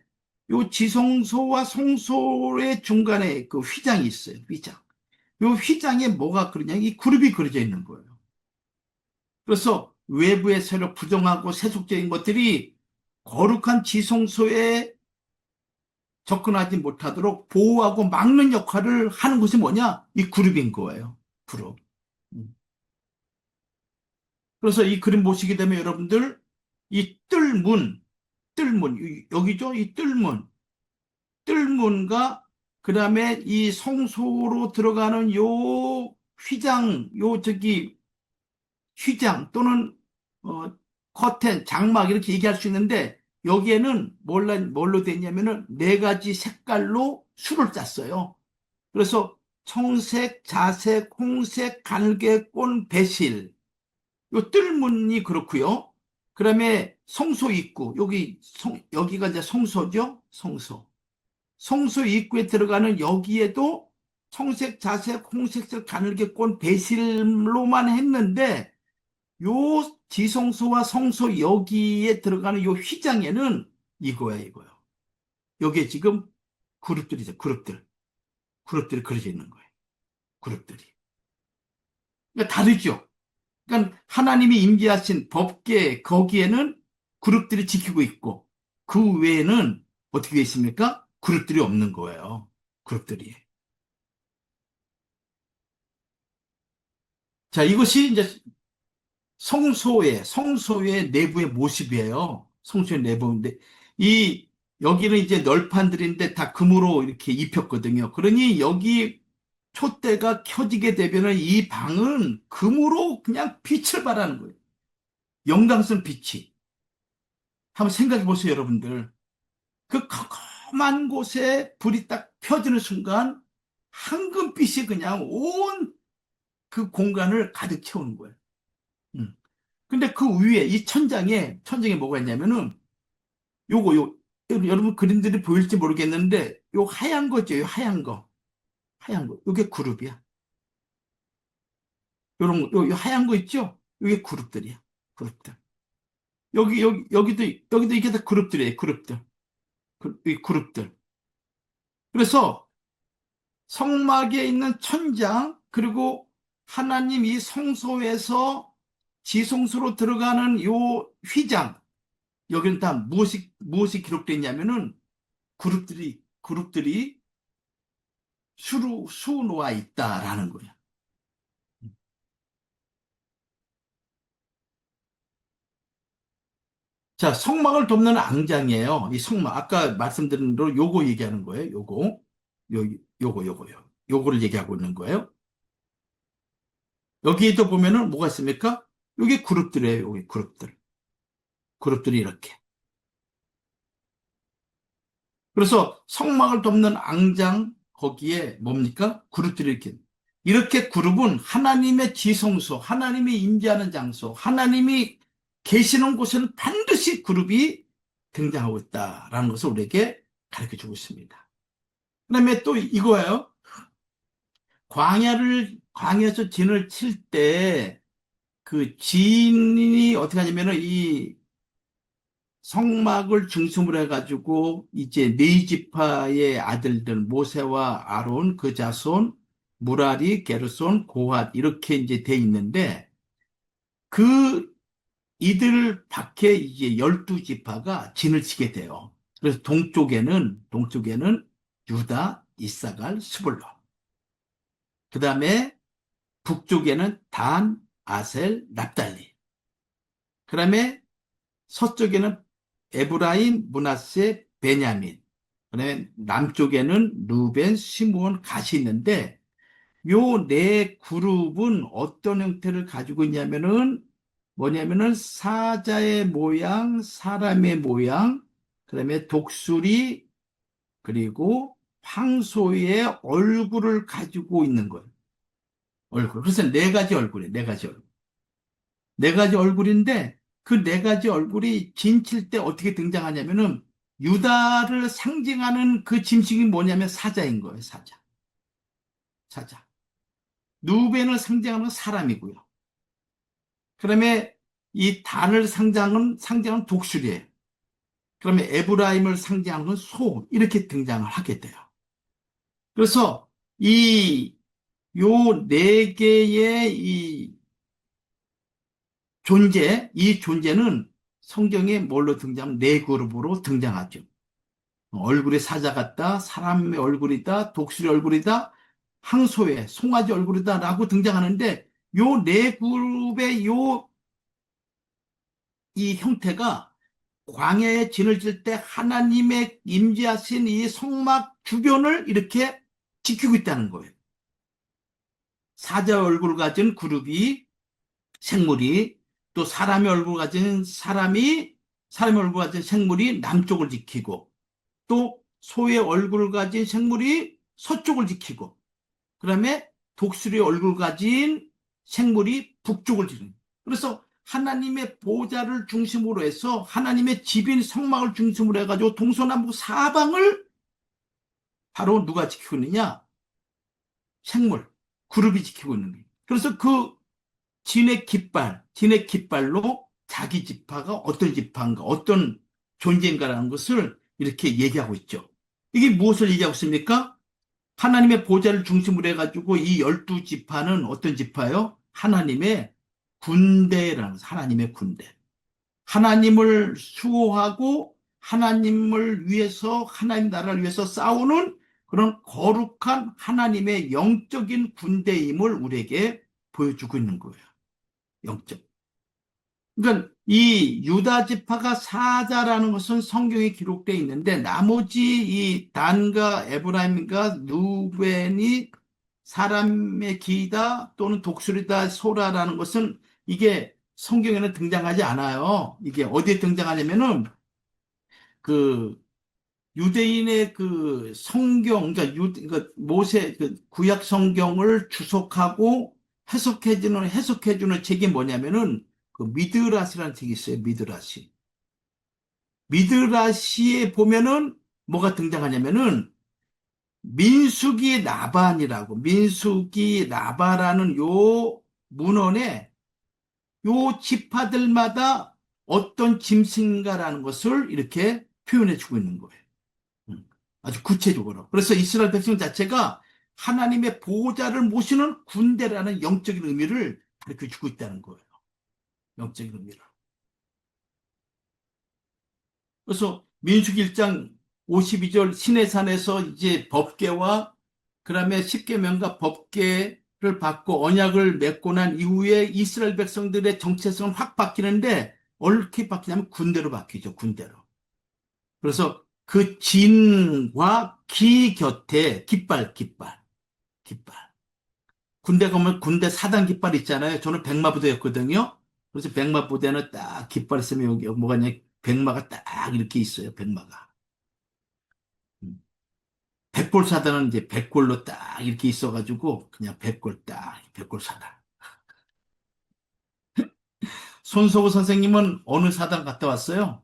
요 지성소와 성소의 중간에 그 휘장이 있어요. 휘장. 요 휘장에 뭐가 그러냐? 이 그룹이 그려져 있는 거예요. 그래서 외부의 세력 부정하고 세속적인 것들이 거룩한 지성소에 접근하지 못하도록 보호하고 막는 역할을 하는 것이 뭐냐? 이 그룹인 거예요. 그룹. 음. 그래서 이 그림 보시게 되면 여러분들 이 여기죠? 이 뜰문과 그 다음에 이 성소로 들어가는 요 휘장, 휘장 또는 커튼, 장막 이렇게 얘기할 수 있는데 여기에는 뭘로 돼 있냐면은 네 가지 색깔로 술을 짰어요. 그래서 청색, 자색, 홍색, 갈개꽃, 배실. 요 뜰문이 그렇고요. 그다음에 성소 입구. 여기가 이제 성소죠? 성소. 성소 입구에 들어가는 여기에도 청색, 자색, 홍색색, 가늘게꽃, 배실로만 했는데 요 지성소와 성소 여기에 들어가는 요 휘장에는 이거예요. 여기에 지금 그룹들이죠. 그룹들이 그려져 있는 거예요. 그룹들이. 그러니까 다르죠. 그러니까 하나님이 임재하신 법계 거기에는 그룹들이 지키고 있고 그 외에는 어떻게 되어 있습니까? 그룹들이 없는 거예요. 그룹들이. 자, 이것이 이제 성소의 내부의 모습이에요. 성소의 내부인데, 여기는 이제 널판들인데 다 금으로 이렇게 입혔거든요. 그러니 여기 촛대가 켜지게 되면은 이 방은 금으로 그냥 빛을 발하는 거예요. 영광스러운 빛이. 한번 생각해 보세요, 여러분들. 그 컴컴한 곳에 불이 딱 펴지는 순간 황금빛이 그냥 온 그 공간을 가득 채우는 거예요. 음. 근데 그 위에 이 천장에 뭐가 있냐면은 요거 여러분 그림들이 보일지 모르겠는데 요 하얀 거죠. 요 하얀 거. 요게 그룹이야. 요 하얀 거 있죠? 요게 그룹들이야. 그룹들. 여기도 이게 다 그룹들이에요. 그룹들. 이 그룹들. 그래서 성막에 있는 천장 그리고 하나님 이 성소에서 지성소로 들어가는 요 휘장 여기는 다 무엇이 기록되어 있냐면은 그룹들이 수놓아 있다라는 거야. 자, 성막을 덮는 앙장이에요. 이 성막. 아까 말씀드린 대로 요거 얘기하는 거예요. 요, 요거요. 요거를 얘기하고 있는 거예요. 여기에도 보면은 뭐가 있습니까? 요게 그룹들이에요. 요게 그룹들. 그룹들이 이렇게. 그래서 성막을 덮는 앙장 거기에 뭡니까? 그룹들이 이렇게 그룹은 하나님의 지성소, 하나님이 임재하는 장소, 하나님이 계시는 곳에는 반드시 그룹이 등장하고 있다라는 것을 우리에게 가르쳐 주고 있습니다. 그다음에 또 이거예요. 광야에서 진을 칠 때 그 진이 어떻게 하냐면은 이 성막을 중심으로 해가지고 이제 네 지파의 아들들 모세와 아론 그 자손 무라리 게르손 고핫 이렇게 이제 돼 있는데 그 이들 밖에 이제 12지파가 진을 치게 돼요. 그래서 동쪽에는 유다, 이사갈, 스불론. 그다음에 북쪽에는 단, 아셀, 납달리. 그다음에 서쪽에는 에브라임, 므낫세, 베냐민. 그다음에 남쪽에는 루벤, 시므온, 갓이 있는데 요 네 그룹은 어떤 형태를 가지고 있냐면은 뭐냐면은 사자의 모양, 사람의 모양, 그다음에 독수리 그리고 황소의 얼굴을 가지고 있는 거예요. 얼굴. 그래서 네 가지 얼굴이에요. 네 가지 얼굴. 네 가지 얼굴인데 그 네 가지 얼굴이 진칠 때 어떻게 등장하냐면은 유다를 상징하는 그 짐승이 뭐냐면 사자인 거예요. 사자. 사자. 누벤을 상징하는 사람이고요. 그다음에 이 단을 상징하는 독수리예요. 그러면 에브라임을 상징하는 소 이렇게 등장을 하게 돼요. 그래서 이 요 네 개의 이 존재는 성경에 뭘로 네 그룹으로 등장하죠. 얼굴이 사자 같다, 사람의 얼굴이다, 독수리 얼굴이다, 항소의 송아지 얼굴이다라고 등장하는데 요 네 그룹의 이 형태가 광야에 진을 칠 때 하나님의 임재하신 이 성막 주변을 이렇게 지키고 있다는 거예요. 사자 얼굴을 가진 그룹이 생물이 또 사람의 얼굴을 가진 사람이 사람의 얼굴 가진 생물이 남쪽을 지키고, 또 소의 얼굴을 가진 생물이 서쪽을 지키고, 그다음에 독수리의 얼굴 가진 생물이 북쪽을 지키는. 그래서 하나님의 보좌를 중심으로 해서 하나님의 집인 성막을 중심으로 해가지고 동서남북 사방을 바로 누가 지키고 있느냐? 생물, 그룹이 지키고 있는 거예요. 그래서 그 진의 깃발로 자기 지파가 어떤 지파인가, 어떤 존재인가라는 것을 이렇게 얘기하고 있죠. 이게 무엇을 얘기하고 있습니까? 하나님의 보좌를 중심으로 해가지고 이 12지파는 어떤 지파요? 하나님의 군대라는, 하나님의 군대. 하나님을 수호하고 하나님을 위해서, 하나님 나라를 위해서 싸우는 그런 거룩한 하나님의 영적인 군대임을 우리에게 보여주고 있는 거예요. 영적. 그러니까 이 유다 지파가 사자라는 것은 성경에 기록되어 있는데, 나머지 이 단과 에브라임과 루벤이 사람의 기다 또는 독수리다 소라라는 것은 이게 성경에는 등장하지 않아요. 이게 어디에 등장하냐면은 그 유대인의 그 성경, 그러니까 그러니까 모세 그 구약 성경을 주석하고 해석해주는 책이 뭐냐면은 그 미드라시라는 책이 있어요. 미드라시. 미드라시에 보면은 뭐가 등장하냐면은 민수기 나반이라고, 민수기 나바라는 요 문헌에 요 지파들마다 어떤 짐승인가라는 것을 이렇게 표현해 주고 있는 거예요. 아주 구체적으로. 그래서 이스라엘 백성 자체가 하나님의 보호자를 모시는 군대라는 영적인 의미를 가르쳐 주고 있다는 거예요. 영적인 의미를. 그래서 민수기 1장 52절 시내산에서 이제 법궤와 그다음에 십계명과 법궤를 받고 언약을 맺고 난 이후에 이스라엘 백성들의 정체성은 확 바뀌는데 어떻게 바뀌냐면 군대로 바뀌죠. 군대로. 그래서 그 진과 기 곁에 깃발. 군대 가면 군대 사단 깃발 있잖아요. 저는 백마부대였거든요. 그래서 백마부대는 딱 깃발 있으면 여기 뭐가 있냐, 백마가 딱 이렇게 있어요. 백마가. 백골 사단은 이제 백골로 딱 이렇게 있어가지고 그냥 백골 사단. 손석우 선생님은 어느 사단 갔다 왔어요?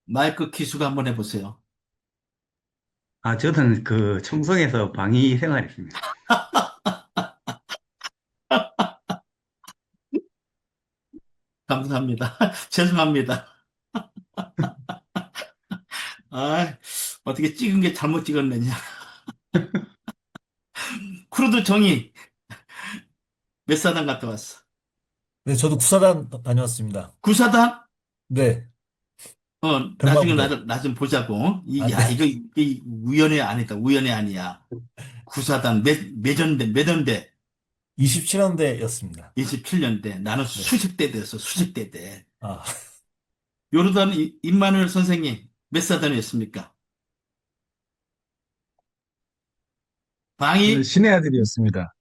마이크 기수가 한번 해보세요. 저는 그 청송에서 방위 생활했습니다. 감사합니다. 죄송합니다. 아, 어떻게 찍은 게 잘못 찍었느냐. 크루드 정의 몇 사단 갔다 왔어? 네, 저도 구사단 다녀왔습니다. 구사단? 네, 나중에 백마부대. 나 좀 보자고. 아, 네. 야, 이거 우연의 아니다. 우연의 아니야. 구사단 몇 연대, 몇 연대? 27연대였습니다. 27년대. 나는 네. 수십 대 됐어, 수십 대 돼. 아, 요르단 임마누엘 선생님 몇 사단이었습니까? 방위 신의 아들이었습니다.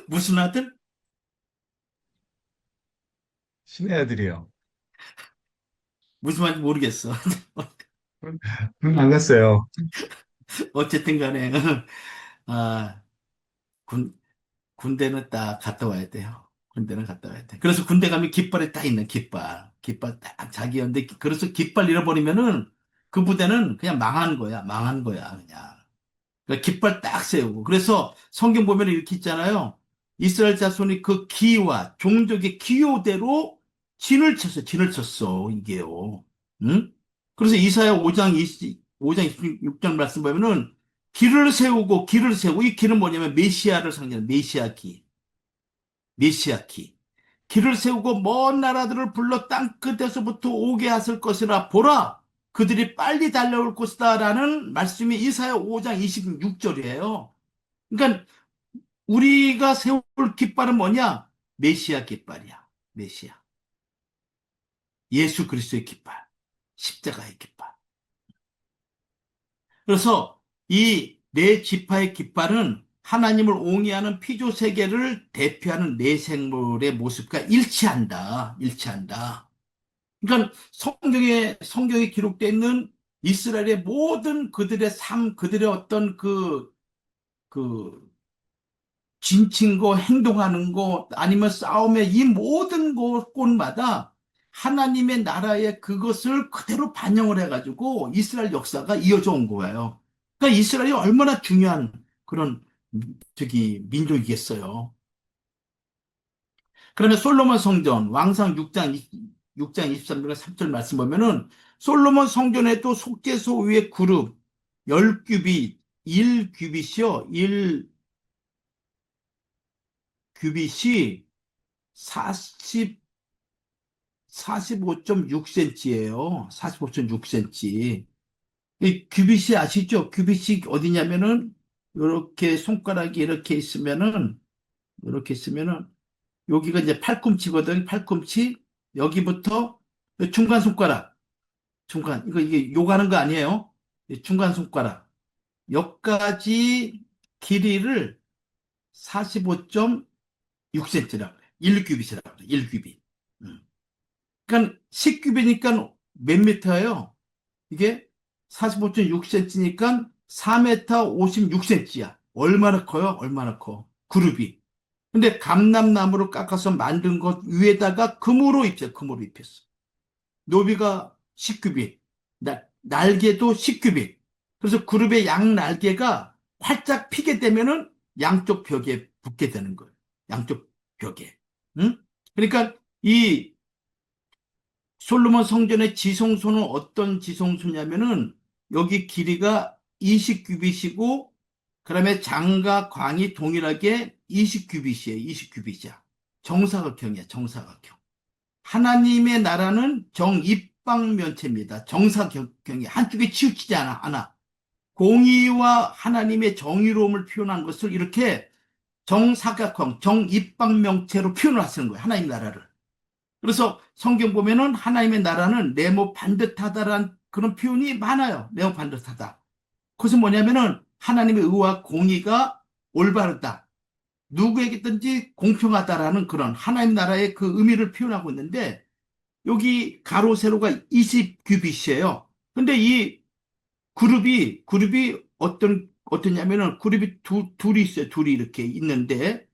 무슨 아들? 신의 아들이요. 무슨 말인지 모르겠어. 안 갔어요. 어쨌든 간에 아, 군 군대는 딱 갔다 와야 돼요. 군대는 갔다 와야 돼. 그래서 군대 가면 깃발에 딱 있는 깃발 딱 자기였는데, 그래서 깃발 잃어버리면은 그 부대는 그냥 망한 거야 그냥. 그러니까 깃발 딱 세우고. 그래서 성경 보면 이렇게 있잖아요. 이스라엘 자손이 그 기와 종족의 기호대로 진을 쳤어, 이게요. 응? 그래서 이사야 5장 26절 말씀 보면은 길을 세우고, 이 길은 뭐냐면 메시아를 상징하는 메시아 기. 메시아 기. 길을 세우고 먼 나라들을 불러 땅 끝에서부터 오게 하실 것이라. 보라, 그들이 빨리 달려올 것이다라는 말씀이 이사야 5장 26절이에요. 그러니까 우리가 세울 깃발은 뭐냐? 메시아 깃발이야. 메시아. 예수 그리스도의 깃발. 십자가의 깃발. 그래서 이 네 지파의 깃발은 하나님을 옹이하는 피조 세계를 대표하는 내생물의 모습과 일치한다. 일치한다. 그러니까 성경에 기록되어 있는 이스라엘의 모든 그들의 삶, 그들의 어떤 그 진친 거, 행동하는 거, 아니면 싸움의 이 모든 곳마다 하나님의 나라의 그것을 그대로 반영을 해가지고 이스라엘 역사가 이어져 온 거예요. 그러니까 이스라엘이 얼마나 중요한 그런 민족이겠어요. 그러면 솔로몬 성전, 왕상 6장 23절과 3절 말씀 보면은 솔로몬 성전에도 속죄소 위에 그룹 10규빗, 1규빗이요. 1규빗이 45.6cm예요. 45.6cm. 이 규빗이 아시죠? 규빗이 어디냐면은 이렇게 손가락이 이렇게 있으면은 여기가 이제 팔꿈치거든. 팔꿈치 여기부터 중간 손가락, 이게 요가는 거 아니에요. 중간 손가락 여기까지 길이를 45.6cm라고 그래. 1규빗이라고 그래. 1규빗. 그러니까 10규빗이니까 몇 미터예요? 이게 45.6cm니까 4m 56cm야. 얼마나 커요? 얼마나 커? 그룹이. 근데 감람나무로 깎아서 만든 것 위에다가 금으로 입혔어. 노비가 10규빗, 날개도 10규빗. 그래서 그룹의 양 날개가 활짝 피게 되면은 양쪽 벽에 붙게 되는 거예요. 양쪽 벽에. 응? 그러니까 이 솔로몬 성전의 지성소는 어떤 지성소냐면은 여기 길이가 20규빗이고 그다음에 장과 광이 동일하게 20규빗이에요. 20규빗이야. 정사각형이야. 정사각형. 하나님의 나라는 정입방면체입니다. 정사각형이 한쪽에 치우치지 않아. 공의와 하나님의 정의로움을 표현한 것을 이렇게 정사각형, 정입방명체로 표현을 하시는 거예요. 하나님 나라를. 그래서 성경 보면은 하나님의 나라는 네모 반듯하다라는 그런 표현이 많아요. 네모 반듯하다. 그것은 뭐냐면은 하나님의 의와 공의가 올바르다. 누구에게든지 공평하다라는 그런 하나님 나라의 그 의미를 표현하고 있는데 여기 가로 세로가 20규빗이에요. 근데 이 그룹이 어떠냐면은 그룹이 둘이 있어요. 둘이 있는데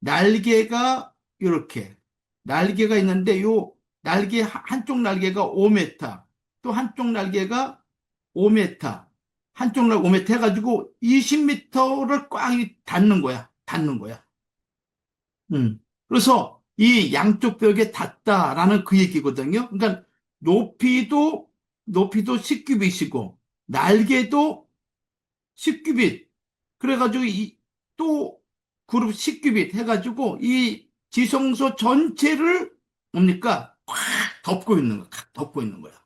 날개가 이렇게 날개가 있는데 요 날개 한쪽 날개가 5m, 또 한쪽 날개가 5m, 한쪽 날 5m 해가지고 20m를 꽉 닿는 거야. 그래서 이 양쪽 벽에 닿다라는 그 얘기거든요. 그러니까 높이도 10규빗이고 날개도 10규빗. 그래가지고 또 그룹 10규빗 해가지고 이 지성소 전체를 뭡니까? 꽉 덮고 있는 거야.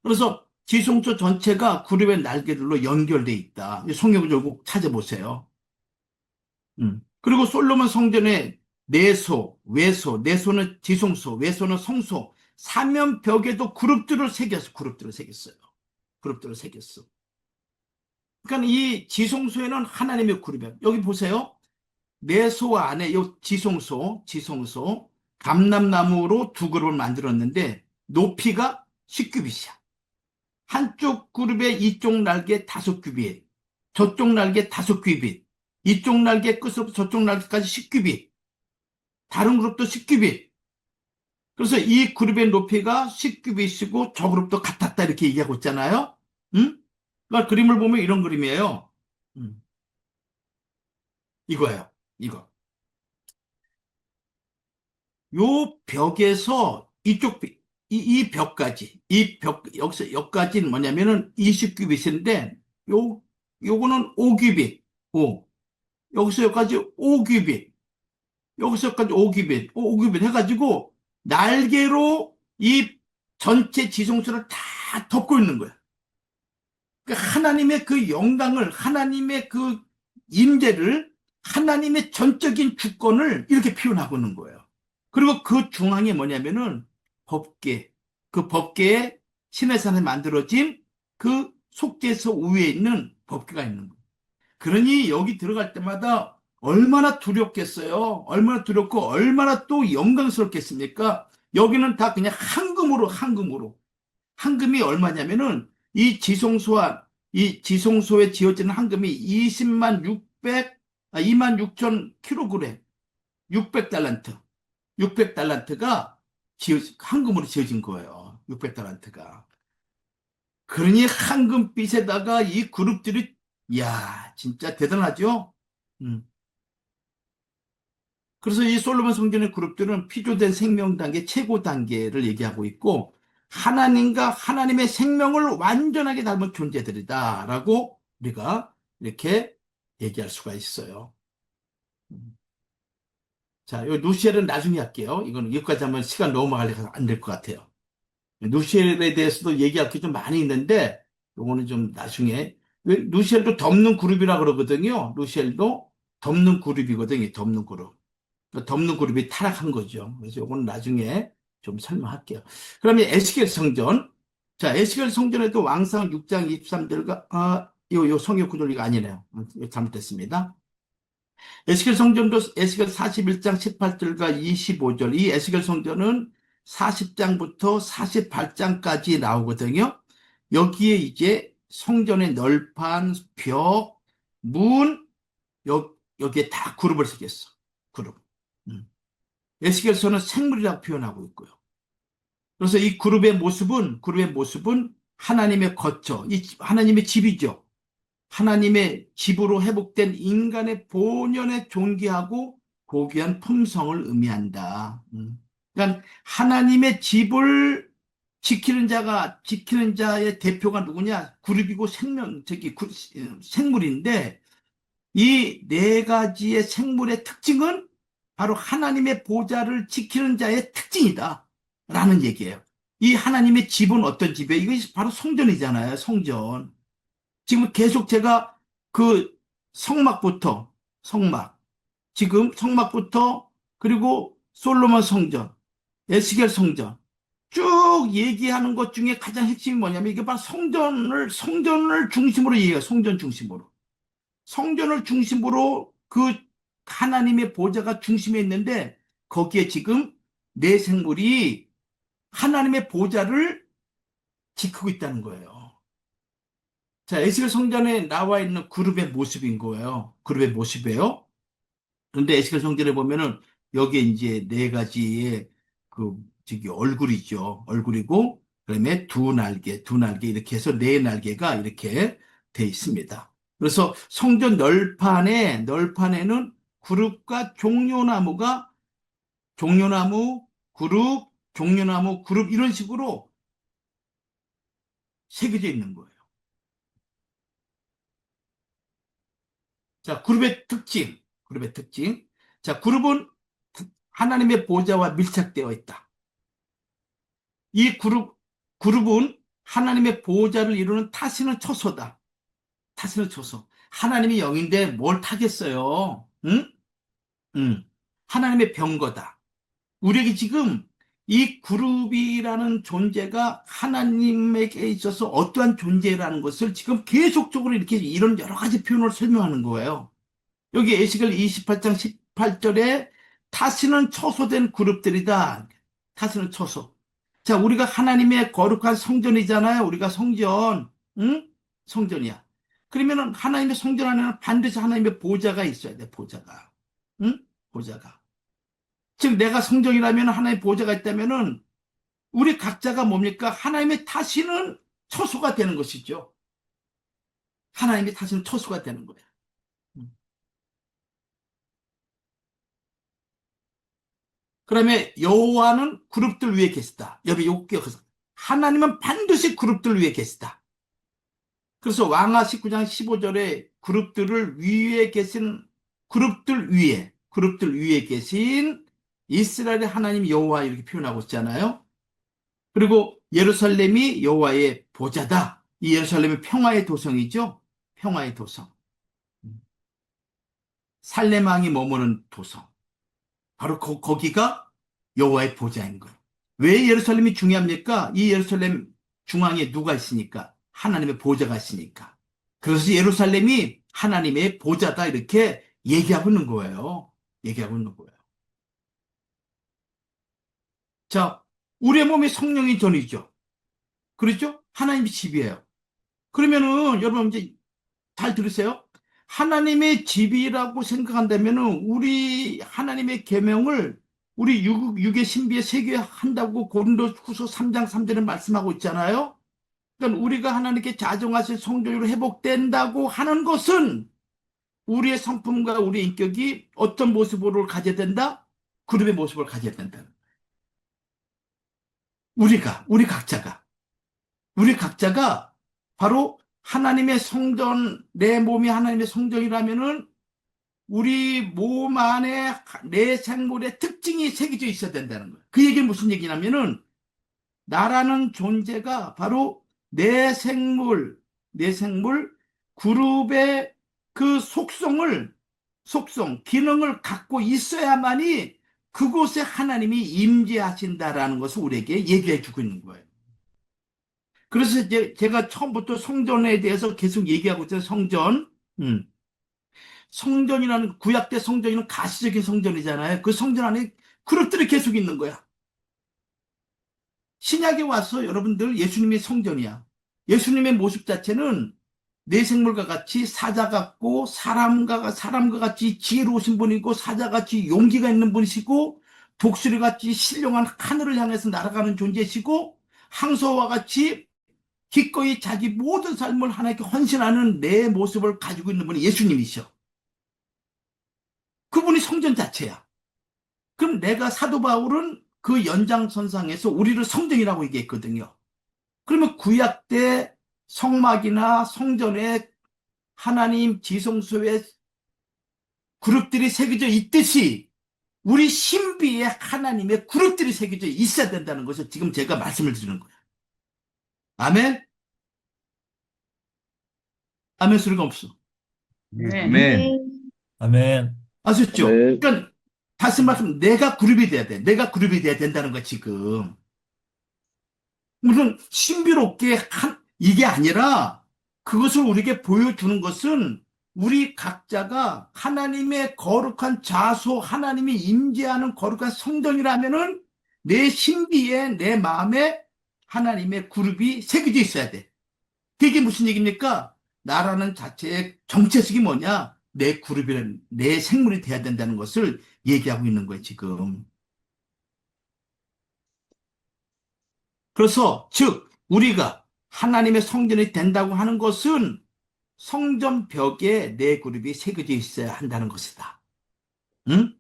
그래서 지성소 전체가 그룹의 날개들로 연결돼 있다. 성경을 꼭 찾아보세요. 그리고 솔로몬 성전의 내소, 외소, 내소는 지성소, 외소는 성소, 사면벽에도 그룹들을 새겼어요. 그룹들을 새겼어. 그러니까 이 지성소에는 하나님의 그룹이에요. 여기 보세요. 내소 안에 이 지성소, 감람나무로 두 그룹을 만들었는데 높이가 10규빗이야. 한쪽 그룹의 이쪽 날개 5규빗, 저쪽 날개 5규빗, 이쪽 날개 끝으로부터 저쪽 날개까지 10규빗, 다른 그룹도 10규빗. 그래서 이 그룹의 높이가 10규빗이고 저 그룹도 같았다 이렇게 얘기하고 있잖아요. 응? 그러니까 그림을 보면 이런 그림이에요. 이거예요. 이거. 요 벽에서 이 벽까지, 여기까지는 뭐냐면은 20규빗인데, 요거는 5규빗, 여기서 여기까지 5규빗, 여기서 여기까지 5규빗 해가지고, 날개로 이 전체 지성소를 다 덮고 있는 거야. 그러니까 하나님의 그 영광을, 하나님의 그 임재를, 하나님의 전적인 주권을 이렇게 표현하고 있는 거예요. 그리고 그 중앙에 뭐냐면은 법궤, 그 법궤에 시내산에 만들어진 그 속죄소 위에 있는 법궤가 있는 거예요. 그러니 여기 들어갈 때마다 얼마나 두렵겠어요. 얼마나 두렵고 얼마나 또 영광스럽겠습니까? 여기는 다 그냥 황금으로, 황금으로. 황금이 얼마냐면은 이 지송소에 지어지는 황금이 2만 6천 킬로그램, 600달란트. 600달란트가 황금으로 지어진 거예요. 600달란트가. 그러니 황금빛에다가 이 그룹들이, 이야, 진짜 대단하죠? 음. 그래서 이 솔로몬 성전의 그룹들은 피조된 생명 단계, 최고 단계를 얘기하고 있고, 하나님과 하나님의 생명을 완전하게 닮은 존재들이다라고 우리가 이렇게 얘기할 수가 있어요. 자, 이 누시엘은 나중에 할게요. 이거는 여기까지 하면 시간 너무 많이 가서 안 될 것 같아요. 누시엘에 대해서도 얘기할 게 좀 많이 있는데, 요거는 좀 나중에. 누시엘도 덮는 그룹이라 그러거든요. 누시엘도 덮는 그룹이거든요. 덮는 그룹. 덮는 그룹이 타락한 거죠. 그래서 요거는 나중에 좀 설명할게요. 그러면 에스겔 성전. 자, 에스겔 성전에도 왕상 6장 23절과, 요 성역 구절이 아니네요. 잘못됐습니다. 에스겔 성전도 에스겔 41장 18절과 25절. 이 에스겔 성전은 40장부터 48장까지 나오거든요. 여기에 이제 성전의 널판, 벽, 문, 여기에 다 그룹을 쓰겠어. 그룹. 에스겔서는 생물이라고 표현하고 있고요. 그래서 이 그룹의 모습은 하나님의 거처, 이 하나님의 집이죠. 하나님의 집으로 회복된 인간의 본연의 존귀하고 고귀한 품성을 의미한다. 그러니까 하나님의 집을 지키는 자의 대표가 누구냐? 그룹이고 생물인데, 이 네 가지의 생물의 특징은 바로 하나님의 보좌를 지키는 자의 특징이다 라는 얘기예요. 이 하나님의 집은 어떤 집이에요? 이것이 바로 성전이잖아요. 성전. 지금 계속 제가 그 지금 성막부터, 그리고 솔로몬 성전, 에스겔 성전 쭉 얘기하는 것 중에 가장 핵심이 뭐냐면, 이게 바로 성전을 중심으로 얘기해요. 성전을 중심으로 그 하나님의 보좌가 중심에 있는데, 거기에 지금 네 생물이 하나님의 보좌를 지키고 있다는 거예요. 자, 에스겔 성전에 나와 있는 그룹의 모습인 거예요. 그룹의 모습이에요. 그런데 에스겔 성전에 보면은 여기에 이제 네 가지의 얼굴이죠. 얼굴이고, 그다음에 두 날개 이렇게 해서 네 날개가 이렇게 돼 있습니다. 그래서 성전 널판에는 그룹과 종려나무, 그룹 이런 식으로 새겨져 있는 거예요. 자, 그룹의 특징. 자, 그룹은 하나님의 보좌와 밀착되어 있다. 이 그룹은 하나님의 보좌를 이루는 타시는 처소다. 타시는 처소. 하나님이 영인데 뭘 타겠어요? 응? 응. 하나님의 병거다. 우리에게 지금 이 그룹이라는 존재가 하나님에게 있어서 어떠한 존재라는 것을 지금 계속적으로 이렇게 이런 여러 가지 표현을 설명하는 거예요. 여기 에스겔 28장 18절에 타시는 처소된 그룹들이다. 타시는 처소. 자, 우리가 하나님의 거룩한 성전이잖아요. 우리가 성전, 응? 성전이야. 그러면은 하나님의 성전 안에는 반드시 하나님의 보좌가 있어야 돼, 보좌가. 응? 보좌가. 즉, 내가 성전이라면 하나님의 보좌가 있다면은 우리 각자가 뭡니까? 하나님의 타시는 처소가 되는 것이죠. 하나님의 타시는 처소가 되는 거예요. 그러면 여호와는 그룹들 위에 계시다. 여기 기억해서 하나님은 반드시 그룹들 위에 계시다. 그래서 왕하 19장 15절에 그룹들 위에 계신 이스라엘의 하나님 여호와 이렇게 표현하고 있잖아요. 그리고 예루살렘이 여호와의 보좌다. 이 예루살렘이 평화의 도성이죠. 평화의 도성. 살렘 왕이 머무는 도성. 바로 거기가 여호와의 보좌인 거예요. 왜 예루살렘이 중요합니까? 이 예루살렘 중앙에 누가 있으니까? 하나님의 보좌가 있으니까. 그래서 예루살렘이 하나님의 보좌다 이렇게 얘기하고 있는 거예요. 얘기하고 있는 거예요. 자, 우리의 몸이 성령의 전이죠. 그렇죠? 하나님의 집이에요. 그러면은 여러분 이제 잘 들으세요. 하나님의 집이라고 생각한다면은 우리 하나님의 계명을 우리 육의 신비에 새겨한다고 고린도후서 3장 3절에 말씀하고 있잖아요. 그러니까 우리가 하나님께 자정하신 성전으로 회복된다고 하는 것은 우리의 성품과 우리의 인격이 어떤 모습으로 가져야 된다? 그룹의 모습을 가져야 된다. 우리 각자가 바로 하나님의 성전, 내 몸이 하나님의 성전이라면은 우리 몸 안에 내 생물의 특징이 새겨져 있어야 된다는 거예요. 그 얘기는 무슨 얘기냐면은 나라는 존재가 바로 내 생물 그룹의 그 기능을 갖고 있어야만이 그곳에 하나님이 임재하신다라는 것을 우리에게 얘기해 주고 있는 거예요. 그래서 이제 제가 처음부터 성전에 대해서 계속 얘기하고 있잖아요. 성전. 성전이라는, 구약 때 성전이는 가시적인 성전이잖아요. 그 성전 안에 그릇들이 계속 있는 거야. 신약에 와서 여러분들 예수님이 성전이야. 예수님의 모습 자체는 내 생물과 같이 사자 같고 사람과 같이 지혜로우신 분이고 사자같이 용기가 있는 분이시고 독수리같이 신령한 하늘을 향해서 날아가는 존재시고 항소와 같이 기꺼이 자기 모든 삶을 하나님께 헌신하는 내 모습을 가지고 있는 분이 예수님이셔. 그분이 성전 자체야. 그럼 내가 사도 바울은 그 연장선상에서 우리를 성전이라고 얘기했거든요. 그러면 구약 때 성막이나 성전에 하나님 지성소에 그룹들이 새겨져 있듯이 우리 신비에 하나님의 그룹들이 새겨져 있어야 된다는 것을 지금 제가 말씀을 드리는 거예요. 아멘? 아멘 소리가 없어. 아멘. 아멘. 아셨죠? 네. 그러니까 다시 말하면 내가 그룹이 돼야 돼. 내가 그룹이 돼야 된다는 거야 지금. 무슨 신비롭게 이게 아니라 그것을 우리에게 보여주는 것은 우리 각자가 하나님의 거룩한 자소, 하나님이 임재하는 거룩한 성전이라면은 내 신비에 내 마음에 하나님의 그룹이 새겨져 있어야 돼. 그게 무슨 얘기입니까? 나라는 자체의 정체성이 뭐냐? 내 그룹이란 내 생물이 돼야 된다는 것을 얘기하고 있는 거예요, 지금. 그래서 즉 우리가 하나님의 성전이 된다고 하는 것은 성전 벽에 내 그룹이 새겨져 있어야 한다는 것이다. 응?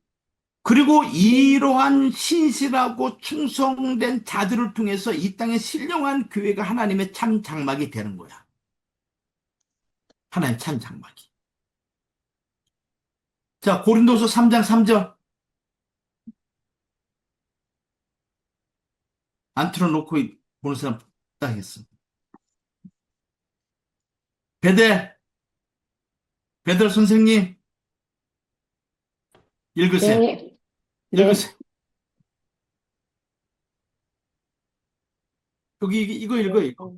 그리고 이러한 신실하고 충성된 자들을 통해서 이 땅에 신령한 교회가 하나님의 참 장막이 되는 거야. 하나님 참 장막이. 자, 고린도서 3장 3절. 안 틀어놓고 보는 사람 딱 했어. 베델 선생님, 읽으세요. 네. 읽으세요. 여기 이거 읽어, 이거.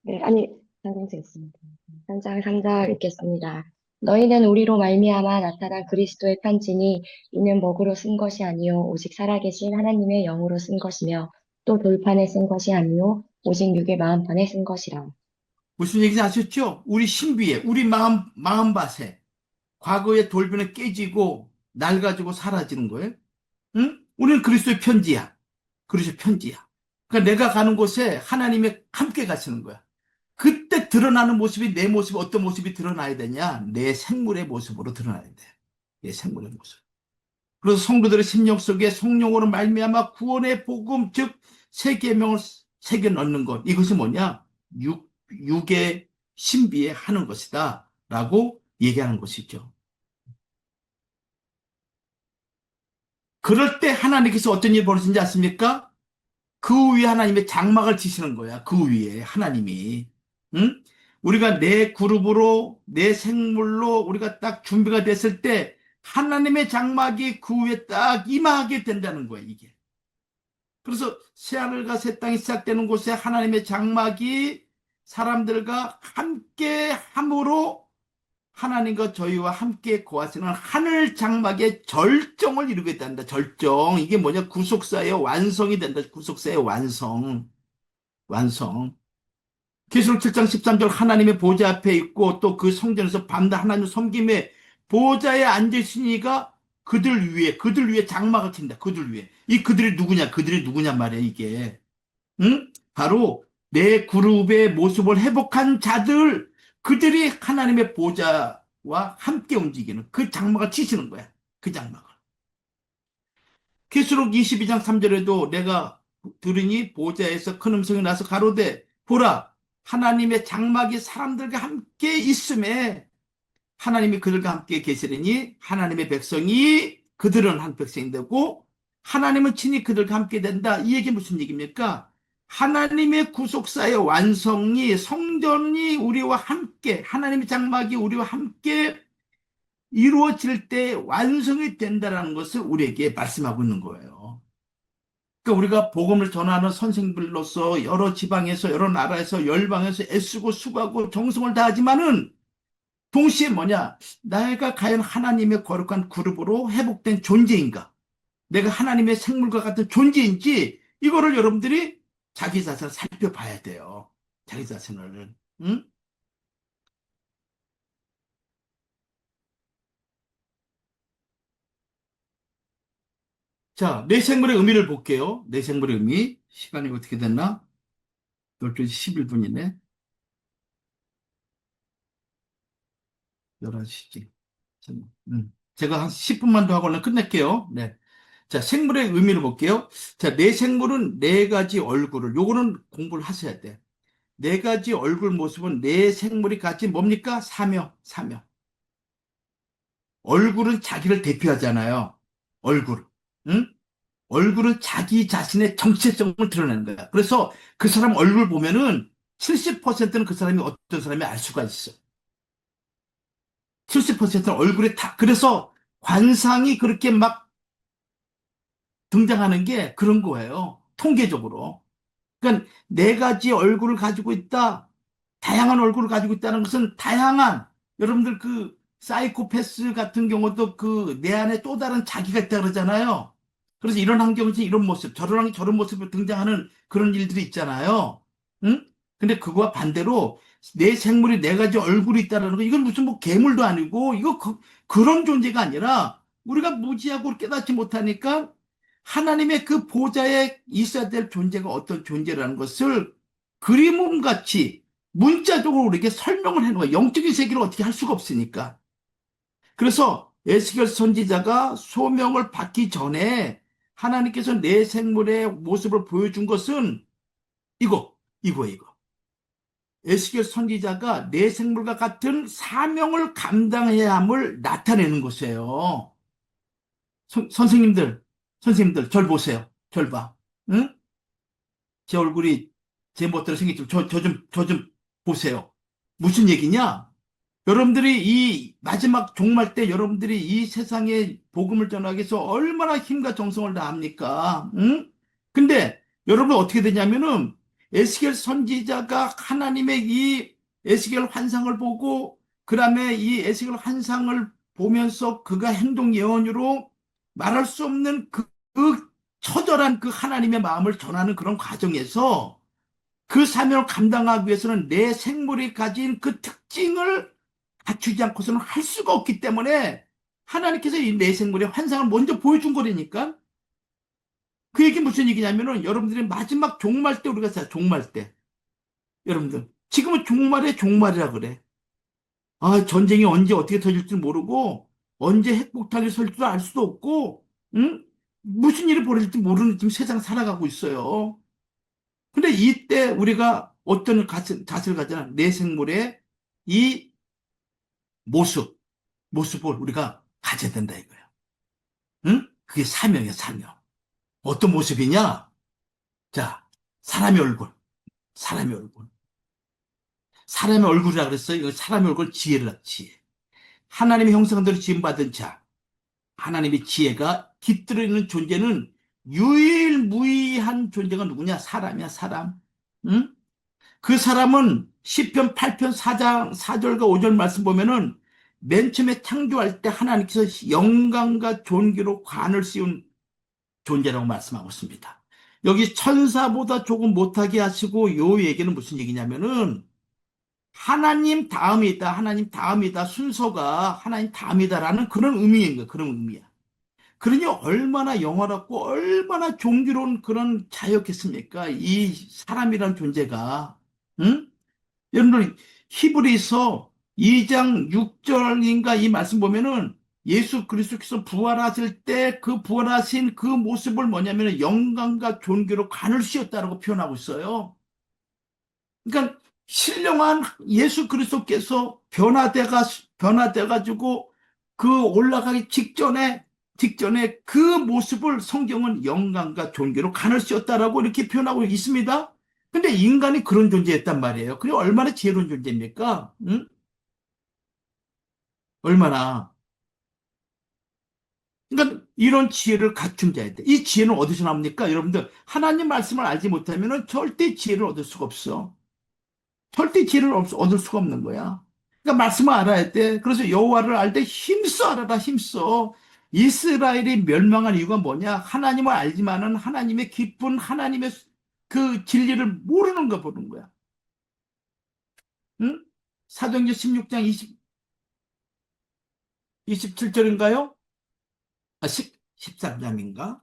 네, 아니, 상승했습니다. 3장 3절 읽겠습니다. 너희는 우리로 말미암아 나타난 그리스도의 편지니 이는 먹으로 쓴 것이 아니요 오직 살아계신 하나님의 영으로 쓴 것이며 또 돌판에 쓴 것이 아니요 오직 육의 마음판에 쓴 것이라. 무슨 얘기인지 아셨죠? 우리 신비에, 우리 마음밭에 과거의 돌변에 깨지고 낡아지고 사라지는 거예요. 응? 우리는 그리스도의 편지야. 그리스도의 편지야. 그러니까 내가 가는 곳에 하나님이 함께 가시는 거야. 그때 드러나는 모습이 내 모습이 어떤 모습이 드러나야 되냐? 내 생물의 모습으로 드러나야 돼. 내 생물의 모습. 그래서 성도들의 심령 속에 성령으로 말미암아 구원의 복음 즉 새 계명을 새겨 넣는 것. 이것이 뭐냐? 육의 신비에 하는 것이다. 라고 얘기하는 것이죠. 그럴 때 하나님께서 어떤 일이 벌어진지 아십니까? 그 위에 하나님의 장막을 치시는 거야. 그 위에 하나님이. 응? 우리가 내 그룹으로 내 생물로 우리가 딱 준비가 됐을 때 하나님의 장막이 그 위에 딱 임하게 된다는 거야, 이게. 그래서 새하늘과 새 땅이 시작되는 곳에 하나님의 장막이 사람들과 함께 함으로 하나님과 저희와 함께 거하시는 하늘 장막의 절정을 이루게 된다. 절정. 이게 뭐냐? 구속사의 완성이 된다. 구속사의 완성. 완성. 계시록 7장 13절 하나님의 보좌 앞에 있고 또 그 성전에서 밤낮 하나님을 섬김에 보좌에 앉으시니가 그들 위에 장막을 친다. 그들 위에. 이 그들이 누구냐? 그들이 누구냐 말이야, 이게. 응? 바로 내 그룹의 모습을 회복한 자들, 그들이 하나님의 보좌와 함께 움직이는 그 장막을 치시는 거야. 그 장막을. 계시록 22장 3절에도 내가 들으니 보좌에서 큰 음성이 나서 가로되 보라 하나님의 장막이 사람들과 함께 있음에 하나님이 그들과 함께 계시리니 하나님의 백성이 그들은 한 백성이 되고 하나님은 친히 그들과 함께 된다. 이 얘기 무슨 얘기입니까? 하나님의 구속사의 완성이 성전이 우리와 함께 하나님의 장막이 우리와 함께 이루어질 때 완성이 된다는 것을 우리에게 말씀하고 있는 거예요. 그러니까 우리가 복음을 전하는 선생들로서 여러 지방에서 여러 나라에서 열방에서 애쓰고 수고하고 정성을 다하지만은 동시에 뭐냐? 내가 과연 하나님의 거룩한 그룹으로 회복된 존재인가? 내가 하나님의 생물과 같은 존재인지 이거를 여러분들이 자기 자신을 살펴봐야 돼요. 자기 자신을. 응? 자, 내 생물의 의미를 볼게요. 내 생물의 의미. 시간이 어떻게 됐나? 12시 11분이네. 11시지. 제가 한 10분만 더 하고는 끝낼게요. 네. 자, 생물의 의미를 볼게요. 자, 내 생물은 네 가지 얼굴을, 요거는 공부를 하셔야 돼. 네 가지 얼굴 모습은 내 생물이 같이 뭡니까? 사명. 얼굴은 자기를 대표하잖아요. 얼굴. 응? 얼굴은 자기 자신의 정체성을 드러내는 거야. 그래서 그 사람 얼굴 보면은 70%는 그 사람이 어떤 사람이 알 수가 있어. 70%는 얼굴에 다, 그래서 관상이 그렇게 막 등장하는 게 그런 거예요. 통계적으로. 그러니까 네 가지 얼굴을 가지고 있다. 다양한 얼굴을 가지고 있다는 것은 다양한, 여러분들 그 사이코패스 같은 경우도 그 내 안에 또 다른 자기가 있다 그러잖아요. 그래서 이런 환경에서 이런 모습, 저런 모습으로 등장하는 그런 일들이 있잖아요. 응? 근데 그거와 반대로 내 생물이 네 가지 얼굴이 있다는 거, 이건 무슨 뭐 괴물도 아니고, 이거 그런 존재가 아니라 우리가 무지하고 깨닫지 못하니까 하나님의 그 보좌에 있어야 될 존재가 어떤 존재라는 것을 그림음 같이 문자적으로 우리에게 설명을 해놓은 거예요. 영적인 세계를 어떻게 할 수가 없으니까. 그래서 에스겔 선지자가 소명을 받기 전에 하나님께서 내 생물의 모습을 보여준 것은 이거. 에스겔 선지자가 내 생물과 같은 사명을 감당해야 함을 나타내는 것이에요. 선생님들, 절 보세요. 절 봐. 응? 제 얼굴이 제 멋대로 생겼죠. 저 좀 보세요. 무슨 얘기냐? 여러분들이 이 마지막 종말 때 여러분들이 이 세상에 복음을 전하기 위해서 얼마나 힘과 정성을 다합니까? 응? 근데 여러분 어떻게 되냐면은 에스겔 선지자가 하나님의 이 에스겔 환상을 보고 그다음에 이 에스겔 환상을 보면서 그가 행동 예언으로 말할 수 없는 그 처절한 그 하나님의 마음을 전하는 그런 과정에서 그 사명을 감당하기 위해서는 내 생물이 가진 그 특징을 갖추지 않고서는 할 수가 없기 때문에 하나님께서 이 내 생물의 환상을 먼저 보여준 거라니까. 그 얘기 무슨 얘기냐면은 여러분들이 마지막 종말 때 우리가 종말 때 여러분들 지금은 종말이라 그래. 아, 전쟁이 언제 어떻게 터질지 모르고 언제 핵폭탄이 설지도 알 수도 없고 응? 무슨 일이 벌어질지 모르는 지금 세상 살아가고 있어요. 근데 이때 우리가 어떤 자세를 가지나 내 생물의 이 모습을 우리가 가져야 된다 이거야. 응? 그게 사명이야, 사명. 어떤 모습이냐? 자, 사람의 얼굴. 사람의 얼굴이라 그랬어요. 이거 사람의 얼굴 지혜라, 지혜. 하나님의 형상대로 지음받은 자. 하나님의 지혜가 깃들어 있는 존재는 유일무이한 존재가 누구냐? 사람이야, 사람. 응? 그 사람은 시편 8편 4장 4절과 5절 말씀 보면은 맨 처음에 창조할 때 하나님께서 영광과 존귀로 관을 씌운 존재라고 말씀하고 있습니다. 여기 천사보다 조금 못하게 하시고 요 얘기는 무슨 얘기냐면은 하나님 다음이다, 순서가 하나님 다음이다라는 그런 의미인 거예요. 그런 의미야. 그러니 얼마나 영원하고 얼마나 존귀로운 그런 자였겠습니까? 이 사람이란 존재가. 응? 여러분들 히브리서 2장 6절인가 이 말씀 보면은 예수 그리스도께서 부활하실 때 그 부활하신 그 모습을 뭐냐면 영광과 존귀로 관을 씌웠다라고 표현하고 있어요. 그러니까 신령한 예수 그리스도께서 변화돼가지고 그 올라가기 직전에 그 모습을 성경은 영광과 존귀로 관을 씌웠다라고 이렇게 표현하고 있습니다. 근데 인간이 그런 존재였단 말이에요. 그게 얼마나 지혜로운 존재입니까? 응? 얼마나. 그러니까 이런 지혜를 갖춘 자인데 이 지혜는 어디서 나옵니까? 여러분들 하나님 말씀을 알지 못하면 절대 지혜를 얻을 수가 없어. 절대 지혜를 얻을 수가 없는 거야. 그러니까 말씀을 알아야 돼. 그래서 여호와를 알 때 힘써 알아라, 힘써. 이스라엘이 멸망한 이유가 뭐냐? 하나님을 알지만은 하나님의 깊은 하나님의 그 진리를 모르는 거 보는 거야. 응? 사도행전 16장 27절인가요? 13장인가?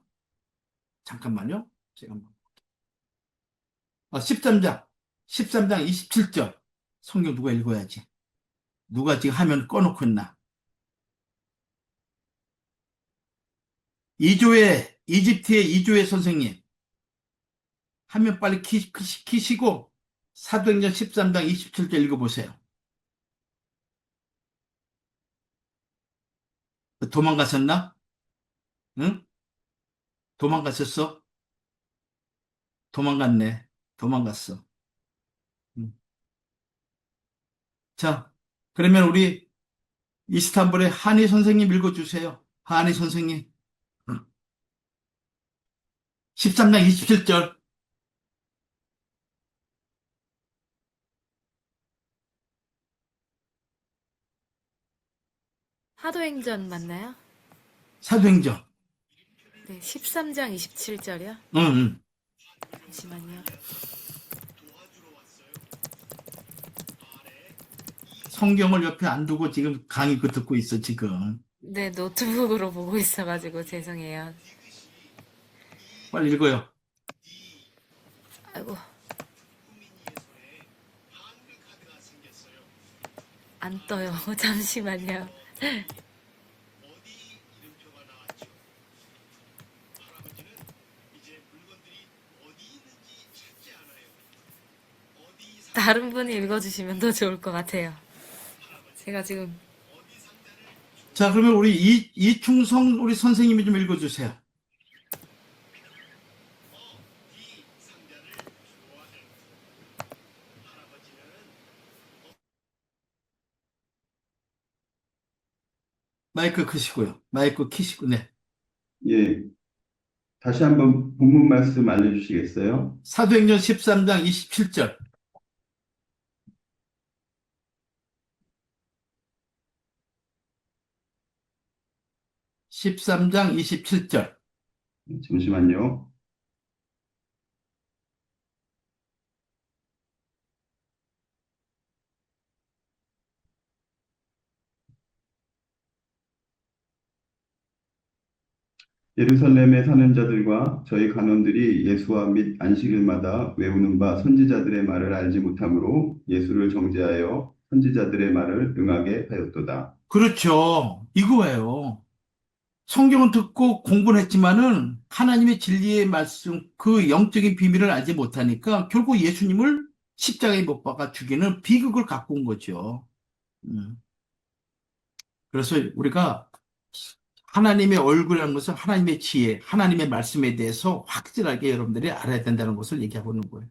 잠깐만요. 제가 13장 27절. 성경 누가 읽어야지. 누가 지금 화면 꺼놓고 있나? 이집트의 이조의 선생님. 화면 빨리 키시고 사도행전 13장 27절 읽어보세요. 도망가셨나? 응? 도망가셨어? 도망갔네. 도망갔어. 응. 자, 그러면 우리 이스탄불의 한희 선생님 읽어주세요. 한희 선생님. 13장 27절. 사도행전 맞나요? 사도행전. 네, 13장 27절이요. 응, 응. 잠시만요. 성경을 옆에 안 두고 지금 강의 그 듣고 있어, 지금. 네, 노트북으로 보고 있어가지고 죄송해요. 빨리 읽어요. 아이고. 안 떠요. 잠시만요. 다른 분이 읽어주시면 더 좋을 것 같아요. 제가 지금 자, 그러면 우리 이충성 우리 선생님이 좀 읽어주세요. 마이크 끄시고요. 마이크 키시고, 네. 예, 다시 한번 본문 말씀 알려주시겠어요? 사도행전 13장 27절. (13장 27절) 잠시만요. 예루살렘에 사는 자들과 저희 간원들이 예수와 및 안식일마다 외우는 바 선지자들의 말을 알지 못하므로 예수를 정죄하여 선지자들의 말을 응하게 하였도다. 그렇죠. 이거예요. 성경은 듣고 공부는 했지만은 하나님의 진리의 말씀, 그 영적인 비밀을 알지 못하니까 결국 예수님을 십자가에 못 박아 죽이는 비극을 갖고 온 거죠. 그래서 우리가 하나님의 얼굴이라는 것은 하나님의 지혜, 하나님의 말씀에 대해서 확실하게 여러분들이 알아야 된다는 것을 얘기하고 있는 거예요.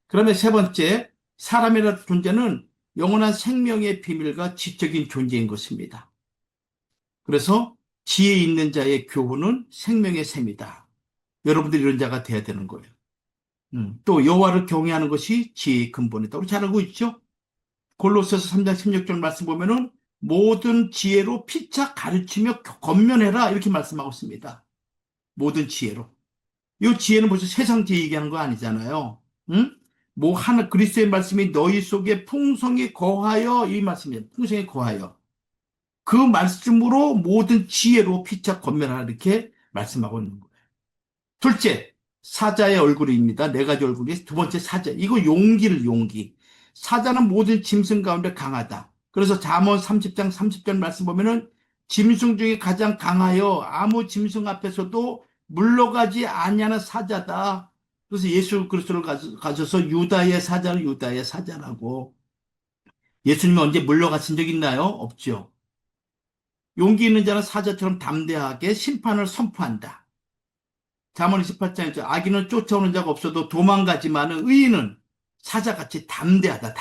그러면 세 번째, 사람이라는 존재는 영원한 생명의 비밀과 지적인 존재인 것입니다. 그래서 지혜 있는 자의 교훈은 생명의 샘이다. 여러분들이 이런 자가 돼야 되는 거예요. 또 여호와를 경외하는 것이 지혜의 근본이다. 우리 잘 알고 있죠? 골로새서 3장 16절 말씀 보면은 모든 지혜로 피차 가르치며 권면해라 이렇게 말씀하고 있습니다. 모든 지혜로. 이 지혜는 벌써 세상 지혜 얘기하는 거 아니잖아요. 응? 뭐 하나 그리스도의 말씀이 너희 속에 풍성히 거하여 이 말씀이에요. 풍성히 거하여. 그 말씀으로 모든 지혜로 피차 권면하라 이렇게 말씀하고 있는 거예요. 둘째, 사자의 얼굴입니다. 네 가지 얼굴이. 두 번째 사자. 이거 용기. 사자는 모든 짐승 가운데 강하다. 그래서 잠언 30장 30절 말씀 보면은 짐승 중에 가장 강하여 아무 짐승 앞에서도 물러가지 아니하는 사자다. 그래서 예수 그리스도를 가져서 유다의 사자는 유다의 사자라고. 예수님이 언제 물러가신 적 있나요? 없죠. 용기 있는 자는 사자처럼 담대하게 심판을 선포한다. 잠언 28장에서 악인은 쫓아오는 자가 없어도 도망가지만 의인은 사자같이 담대하다.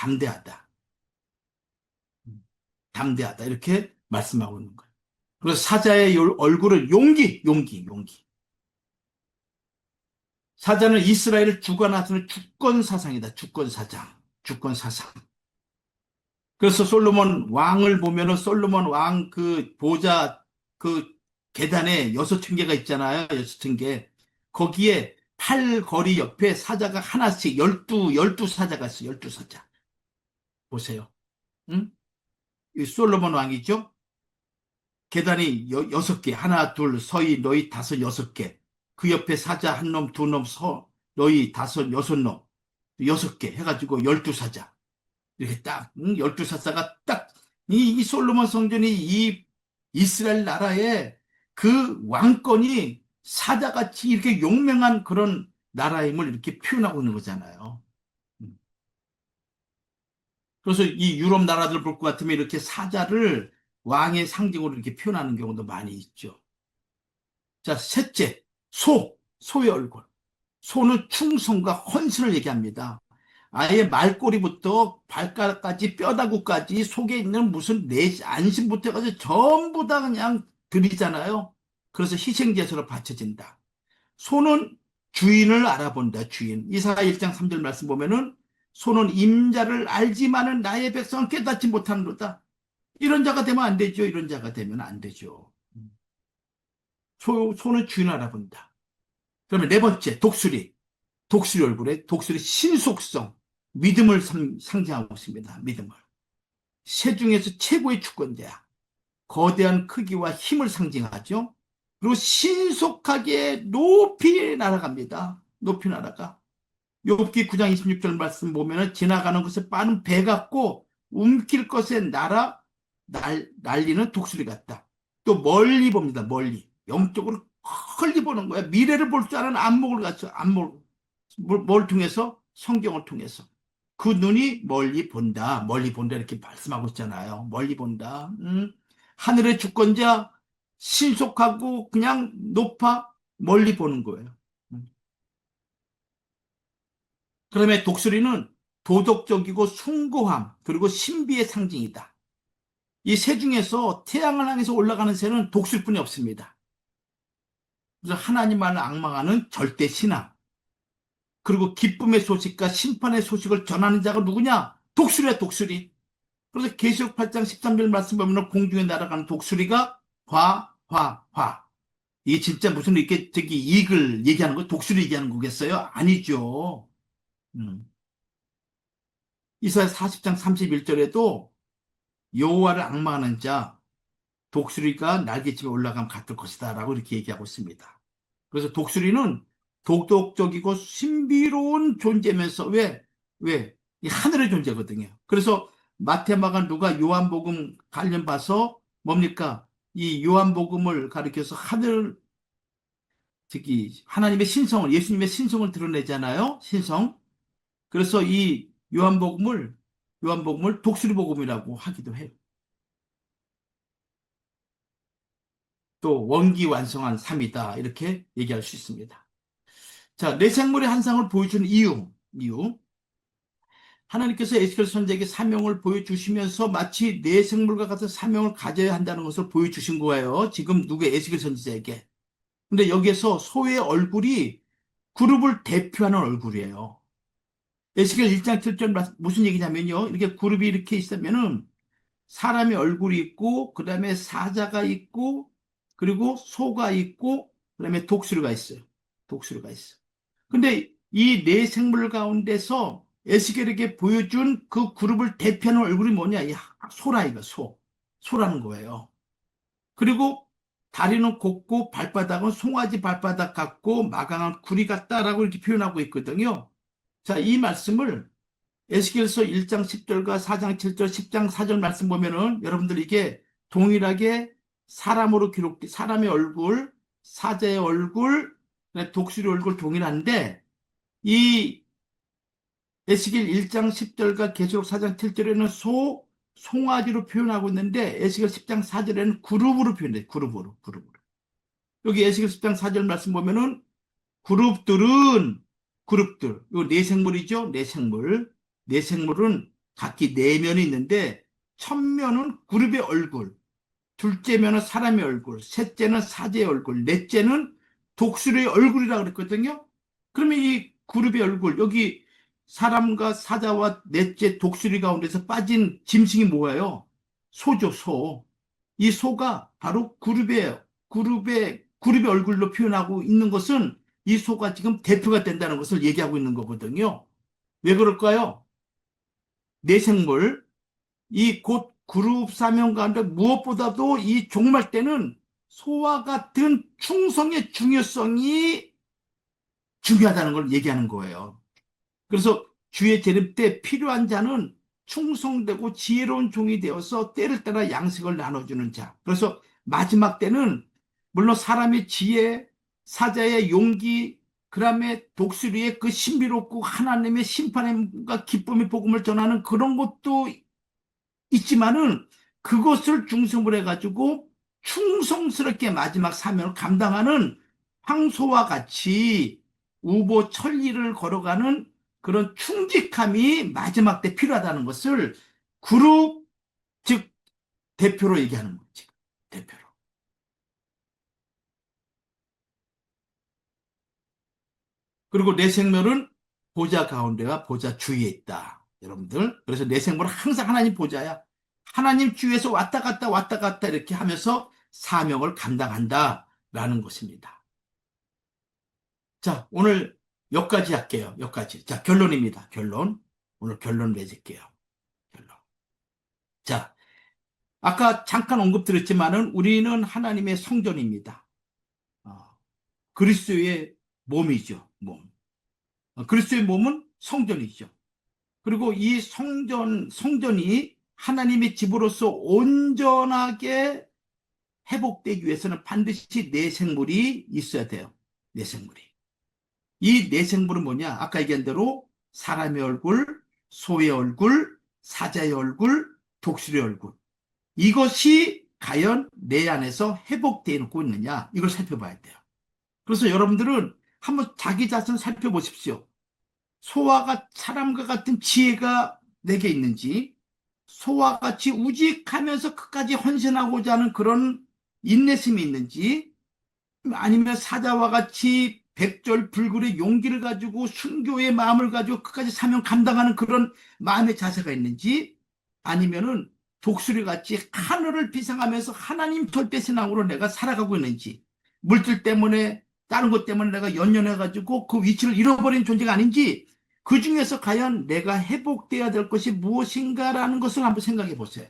이렇게 말씀하고 있는 거예요. 그래서 사자의 얼굴은 용기. 사자는 이스라엘을 주관하는 주권사상이다. 주권사상. 그래서 솔로몬 왕을 보면은 솔로몬 왕 그 보좌 그 계단에 6층계가 있잖아요. 6층계. 거기에 팔걸이 옆에 사자가 하나씩 12 사자가 있어요. 12사자. 보세요. 응? 이 솔로몬 왕이죠. 계단이 6개. 하나, 둘, 서희, 너희 5, 6개. 그 옆에 사자 한 놈, 두 놈, 너희 5, 6놈. 6개 해가지고 12사자. 이렇게 딱, 12사자가 딱, 이 솔로몬 성전이 이 이스라엘 나라의 그 왕권이 사자같이 이렇게 용맹한 그런 나라임을 이렇게 표현하고 있는 거잖아요. 그래서 이 유럽 나라들 볼 것 같으면 이렇게 사자를 왕의 상징으로 이렇게 표현하는 경우도 많이 있죠. 자, 셋째, 소의 얼굴. 소는 충성과 헌신을 얘기합니다. 아예 말꼬리부터 발가락까지 뼈다구까지 속에 있는 무슨 안심부터 해가지고 전부 다 그냥 드리잖아요. 그래서 희생제사로 바쳐진다. 소는 주인을 알아본다. 주인. 이사야 1장 3절 말씀 보면은 소는 임자를 알지만은 나의 백성은 깨닫지 못하는도다. 이런 자가 되면 안 되죠. 이런 자가 되면 안 되죠. 소는 주인을 알아본다. 그러면 네 번째, 독수리 얼굴에 독수리 신속성, 믿음을 상징하고 있습니다. 믿음을. 새 중에서 최고의 주권자야. 거대한 크기와 힘을 상징하죠. 그리고 신속하게 높이 날아갑니다. 높이 날아가. 욥기 9장 26절 말씀 보면은 지나가는 것에 빠른 배 같고 움킬 것에 날리는 독수리 같다. 또 멀리 봅니다. 멀리. 영적으로 멀리 보는 거야. 미래를 볼 줄 아는 안목을 갖춰. 뭘 통해서? 성경을 통해서. 그 눈이 멀리 본다 이렇게 말씀하고 있잖아요. 멀리 본다. 하늘의 주권자, 신속하고 그냥 높아 멀리 보는 거예요. 그다음에 독수리는 도덕적이고 숭고함 그리고 신비의 상징이다. 이 새 중에서 태양을 향해서 올라가는 새는 독수리뿐이 없습니다. 그래서 하나님만을 앙망하는 절대 신앙. 그리고 기쁨의 소식과 심판의 소식을 전하는 자가 누구냐? 독수리야, 독수리. 그래서 계시록 8장 13절 말씀 보면 공중에 날아가는 독수리가 화. 이게 진짜 무슨 이렇게 이글 얘기하는 거, 독수리 얘기하는 거겠어요? 아니죠. 이사야 40장 31절에도 여호와를 앙망하는 자, 독수리가 날개집에 올라가면 같을 것이다 라고 이렇게 얘기하고 있습니다. 그래서 독수리는 도덕적이고 신비로운 존재면서 이 하늘의 존재거든요. 그래서 마태마가 누가 요한복음 관련 봐서 뭡니까? 이 요한복음을 가리켜서 하나님의 신성을, 예수님의 신성을 드러내잖아요. 신성. 그래서 이 요한복음을 독수리복음이라고 하기도 해요. 또 원기완성한 삶이다 이렇게 얘기할 수 있습니다. 자, 내생물의 한상을 보여주는 이유. 하나님께서 에스겔 선지자에게 사명을 보여주시면서 마치 내생물과 같은 사명을 가져야 한다는 것을 보여주신 거예요. 지금 에스겔 선지자에게. 근데 여기에서 소의 얼굴이 그룹을 대표하는 얼굴이에요. 에스겔 1장 7절 무슨 얘기냐면요. 이렇게 그룹이 이렇게 있으면은 사람의 얼굴이 있고, 그 다음에 사자가 있고, 그리고 소가 있고, 그 다음에 독수리가 있어요. 독수리가 있어. 근데 이 네 생물 가운데서 에스겔에게 보여준 그 그룹을 대표하는 얼굴이 뭐냐? 이 소라, 이거, 소. 소라는 거예요. 그리고 다리는 곱고 발바닥은 송아지 발바닥 같고 마강한 구리 같다라고 이렇게 표현하고 있거든요. 자, 이 말씀을 에스겔서 1장 10절과 4장 7절, 10장 4절 말씀 보면은 여러분들 이게 동일하게 사람으로 사람의 얼굴, 사자의 얼굴, 독수리 얼굴 동일한데 이 에스겔 1장 10절과 계시록 4장 7절에는 송아지로 표현하고 있는데 에스겔 10장 4절에는 그룹으로 표현해요. 그룹으로. 여기 에스겔 10장 4절 말씀 보면은 그룹들, 요 네 생물이죠. 네 생물은 각기 네 면이 있는데 첫 면은 그룹의 얼굴, 둘째 면은 사람의 얼굴, 셋째는 사제의 얼굴, 넷째는 독수리의 얼굴이라고 그랬거든요. 그러면 이 그룹의 얼굴, 여기 사람과 사자와 넷째 독수리 가운데서 빠진 짐승이 뭐예요? 소죠, 소. 이 소가 바로 그룹의 얼굴로 표현하고 있는 것은 이 소가 지금 대표가 된다는 것을 얘기하고 있는 거거든요. 왜 그럴까요? 네 생물, 이 곧 그룹 사명 가운데 무엇보다도 이 종말 때는 소와 같은 충성의 중요성이 중요하다는 걸 얘기하는 거예요. 그래서 주의 재림 때 필요한 자는 충성되고 지혜로운 종이 되어서 때를 따라 양식을 나눠주는 자. 그래서 마지막 때는 물론 사람의 지혜, 사자의 용기, 그 다음에 독수리의 그 신비롭고 하나님의 심판과 기쁨의 복음을 전하는 그런 것도 있지만은 그것을 중심으로 해가지고 충성스럽게 마지막 사명을 감당하는 황소와 같이 우보 천리를 걸어가는 그런 충직함이 마지막 때 필요하다는 것을 그룹, 즉 대표로 얘기하는 거지. 대표로. 그리고 내 생명은 보좌 가운데와 보좌 주위에 있다. 여러분들. 그래서 내 생명은 항상 하나님 보좌야. 하나님 주위에서 왔다 갔다 이렇게 하면서 사명을 감당한다라는 것입니다. 자, 오늘 여기까지 할게요. 여기까지. 자, 결론입니다. 결론. 오늘 결론 내줄게요. 결론. 자, 아까 잠깐 언급드렸지만은 우리는 하나님의 성전입니다. 그리스도의 몸이죠. 몸. 그리스도의 몸은 성전이죠. 그리고 이 성전이 하나님의 집으로서 온전하게 회복되기 위해서는 반드시 내 생물이 있어야 돼요. 내 생물이. 이 내 생물은 뭐냐? 아까 얘기한 대로 사람의 얼굴, 소의 얼굴, 사자의 얼굴, 독수리의 얼굴. 이것이 과연 내 안에서 회복되어 있고 있느냐? 이걸 살펴봐야 돼요. 그래서 여러분들은 한번 자기 자신을 살펴보십시오. 사람과 같은 지혜가 내게 있는지, 소와 같이 우직하면서 끝까지 헌신하고자 하는 그런 인내심이 있는지, 아니면 사자와 같이 백절불굴의 용기를 가지고 순교의 마음을 가지고 끝까지 사명 감당하는 그런 마음의 자세가 있는지, 아니면은 독수리같이 하늘을 비상하면서 하나님 절대 신앙으로 내가 살아가고 있는지, 물질 때문에 다른 것 때문에 내가 연연해가지고 그 위치를 잃어버린 존재가 아닌지, 그 중에서 과연 내가 회복되어야 될 것이 무엇인가라는 것을 한번 생각해 보세요.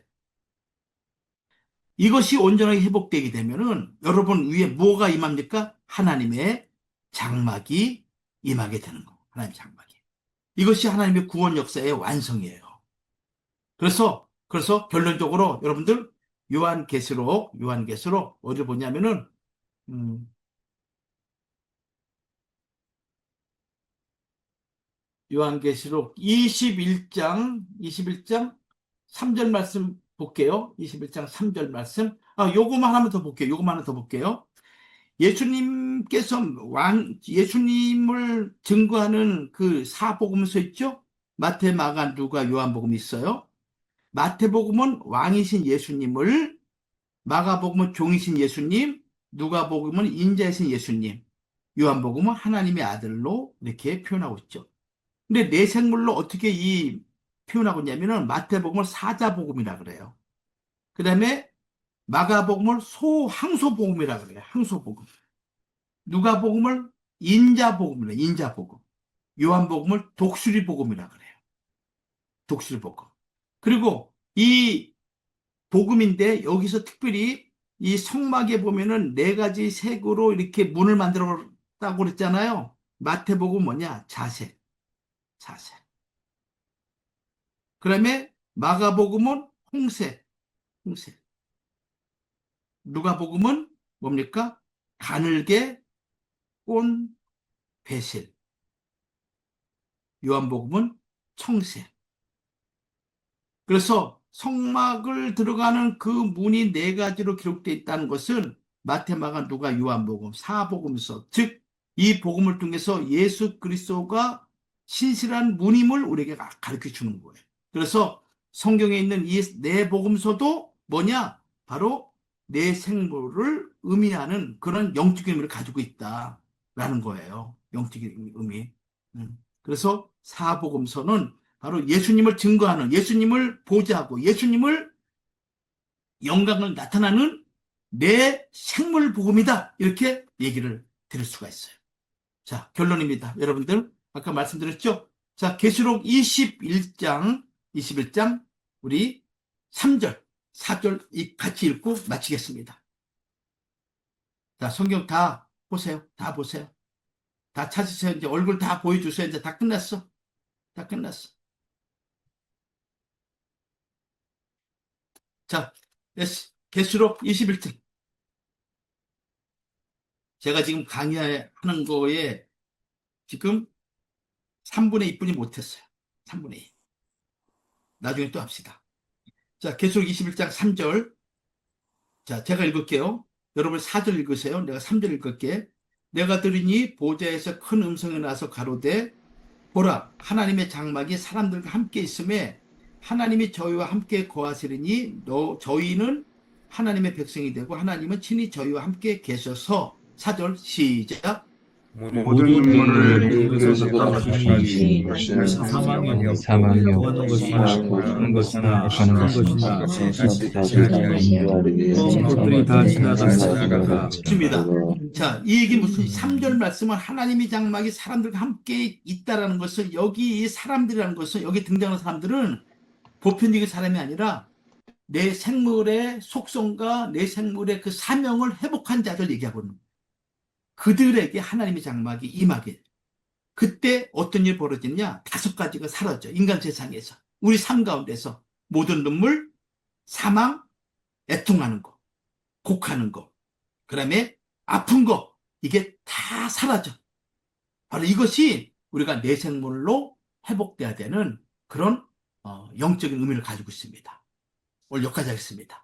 이것이 온전하게 회복되게 되면은 여러분 위에 뭐가 임합니까? 하나님의 장막이 임하게 되는 거. 하나님의 장막이. 이것이 하나님의 구원 역사의 완성이에요. 그래서 결론적으로 여러분들 요한계시록 어디 보냐면은 요한계시록 21장 3절 말씀 볼게요. 21장 3절 말씀. 요거만 하나만 더 볼게요. 예수님을 증거하는 그 사복음서 있죠? 마태, 마가, 누가, 요한복음이 있어요. 마태복음은 왕이신 예수님을, 마가복음은 종이신 예수님, 누가복음은 인자이신 예수님, 요한복음은 하나님의 아들로 이렇게 표현하고 있죠. 근데 내 생물로 어떻게 이 표현하고 있냐면은 마태복음을 사자복음이라 그래요. 그 다음에 마가복음을 항소복음이라 그래요. 항소복음. 누가복음을 인자복음이라 인자복음. 요한복음을 독수리복음이라 그래요. 독수리복음. 그리고 이 복음인데 여기서 특별히 이 성막에 보면은 네 가지 색으로 이렇게 문을 만들었다고 그랬잖아요. 마태복음 뭐냐? 자색. 자색. 그다음에 마가복음은 홍색. 홍색. 누가복음은 뭡니까? 가늘게 꼰 배실. 요한복음은 청색. 그래서 성막을 들어가는 그 문이 네 가지로 기록되어 있다는 것은 마태, 마가, 누가, 요한복음, 사복음서, 즉 이 복음을 통해서 예수 그리스도가 신실한 문임을 우리에게 가르쳐 주는 거예요. 그래서 성경에 있는 이 네 복음서도 뭐냐? 바로 내 생물을 의미하는 그런 영적인 의미를 가지고 있다라는 거예요. 영적인 의미. 그래서 사복음서는 바로 예수님을 증거하는, 예수님을 보좌하고 예수님을 영광을 나타나는 내 생물 복음이다. 이렇게 얘기를 드릴 수가 있어요. 자, 결론입니다. 여러분들 아까 말씀드렸죠? 자, 계시록 21장 우리 3절, 4절 같이 읽고 마치겠습니다. 자, 성경 다 보세요. 다 보세요. 다 찾으세요. 이제 얼굴 다 보여주세요. 이제 다 끝났어. 다 끝났어. 자, 계시록 21장. 제가 지금 강의하는 거에 지금 3분의 2뿐이 못했어요. 3분의 2. 나중에 또 합시다. 자, 계시록 21장 3절. 자, 제가 읽을게요. 여러분 4절 읽으세요. 내가 3절 읽을게. 내가 들으니 보좌에서 큰 음성이 나서 가로되 보라, 하나님의 장막이 사람들과 함께 있음에 하나님이 저희와 함께 거하시리니 저희는 하나님의 백성이 되고 하나님은 친히 저희와 함께 계셔서 4절 시작. 모든 눈물을 그에서 닦아주시니 사망이 없고 사망이 구하는 없고 것이나 구하는 것이나 것이나 것이나 다시 다시 것들이 다 지나가리라. 좋습니다. 자, 이 얘기 무슨 3절 말씀은 하나님의 장막이 사람들과 함께 있다라는 것은 여기 이 사람들이라는 것은 여기 등장하는 사람들은 보편적인 사람이 아니라 내 생물의 속성과 내 생물의 그 사명을 회복한 자들 얘기하고 있는 거예요. 그들에게 하나님의 장막이 임하게. 그때 어떤 일이 벌어지냐? 5가지가 사라져. 인간 세상에서. 우리 삶 가운데서 모든 눈물, 사망, 애통하는 거, 곡하는 거, 그 다음에 아픈 거, 이게 다 사라져. 바로 이것이 우리가 내 생물로 회복돼야 되는 그런 영적인 의미를 가지고 있습니다. 오늘 여기까지 하겠습니다.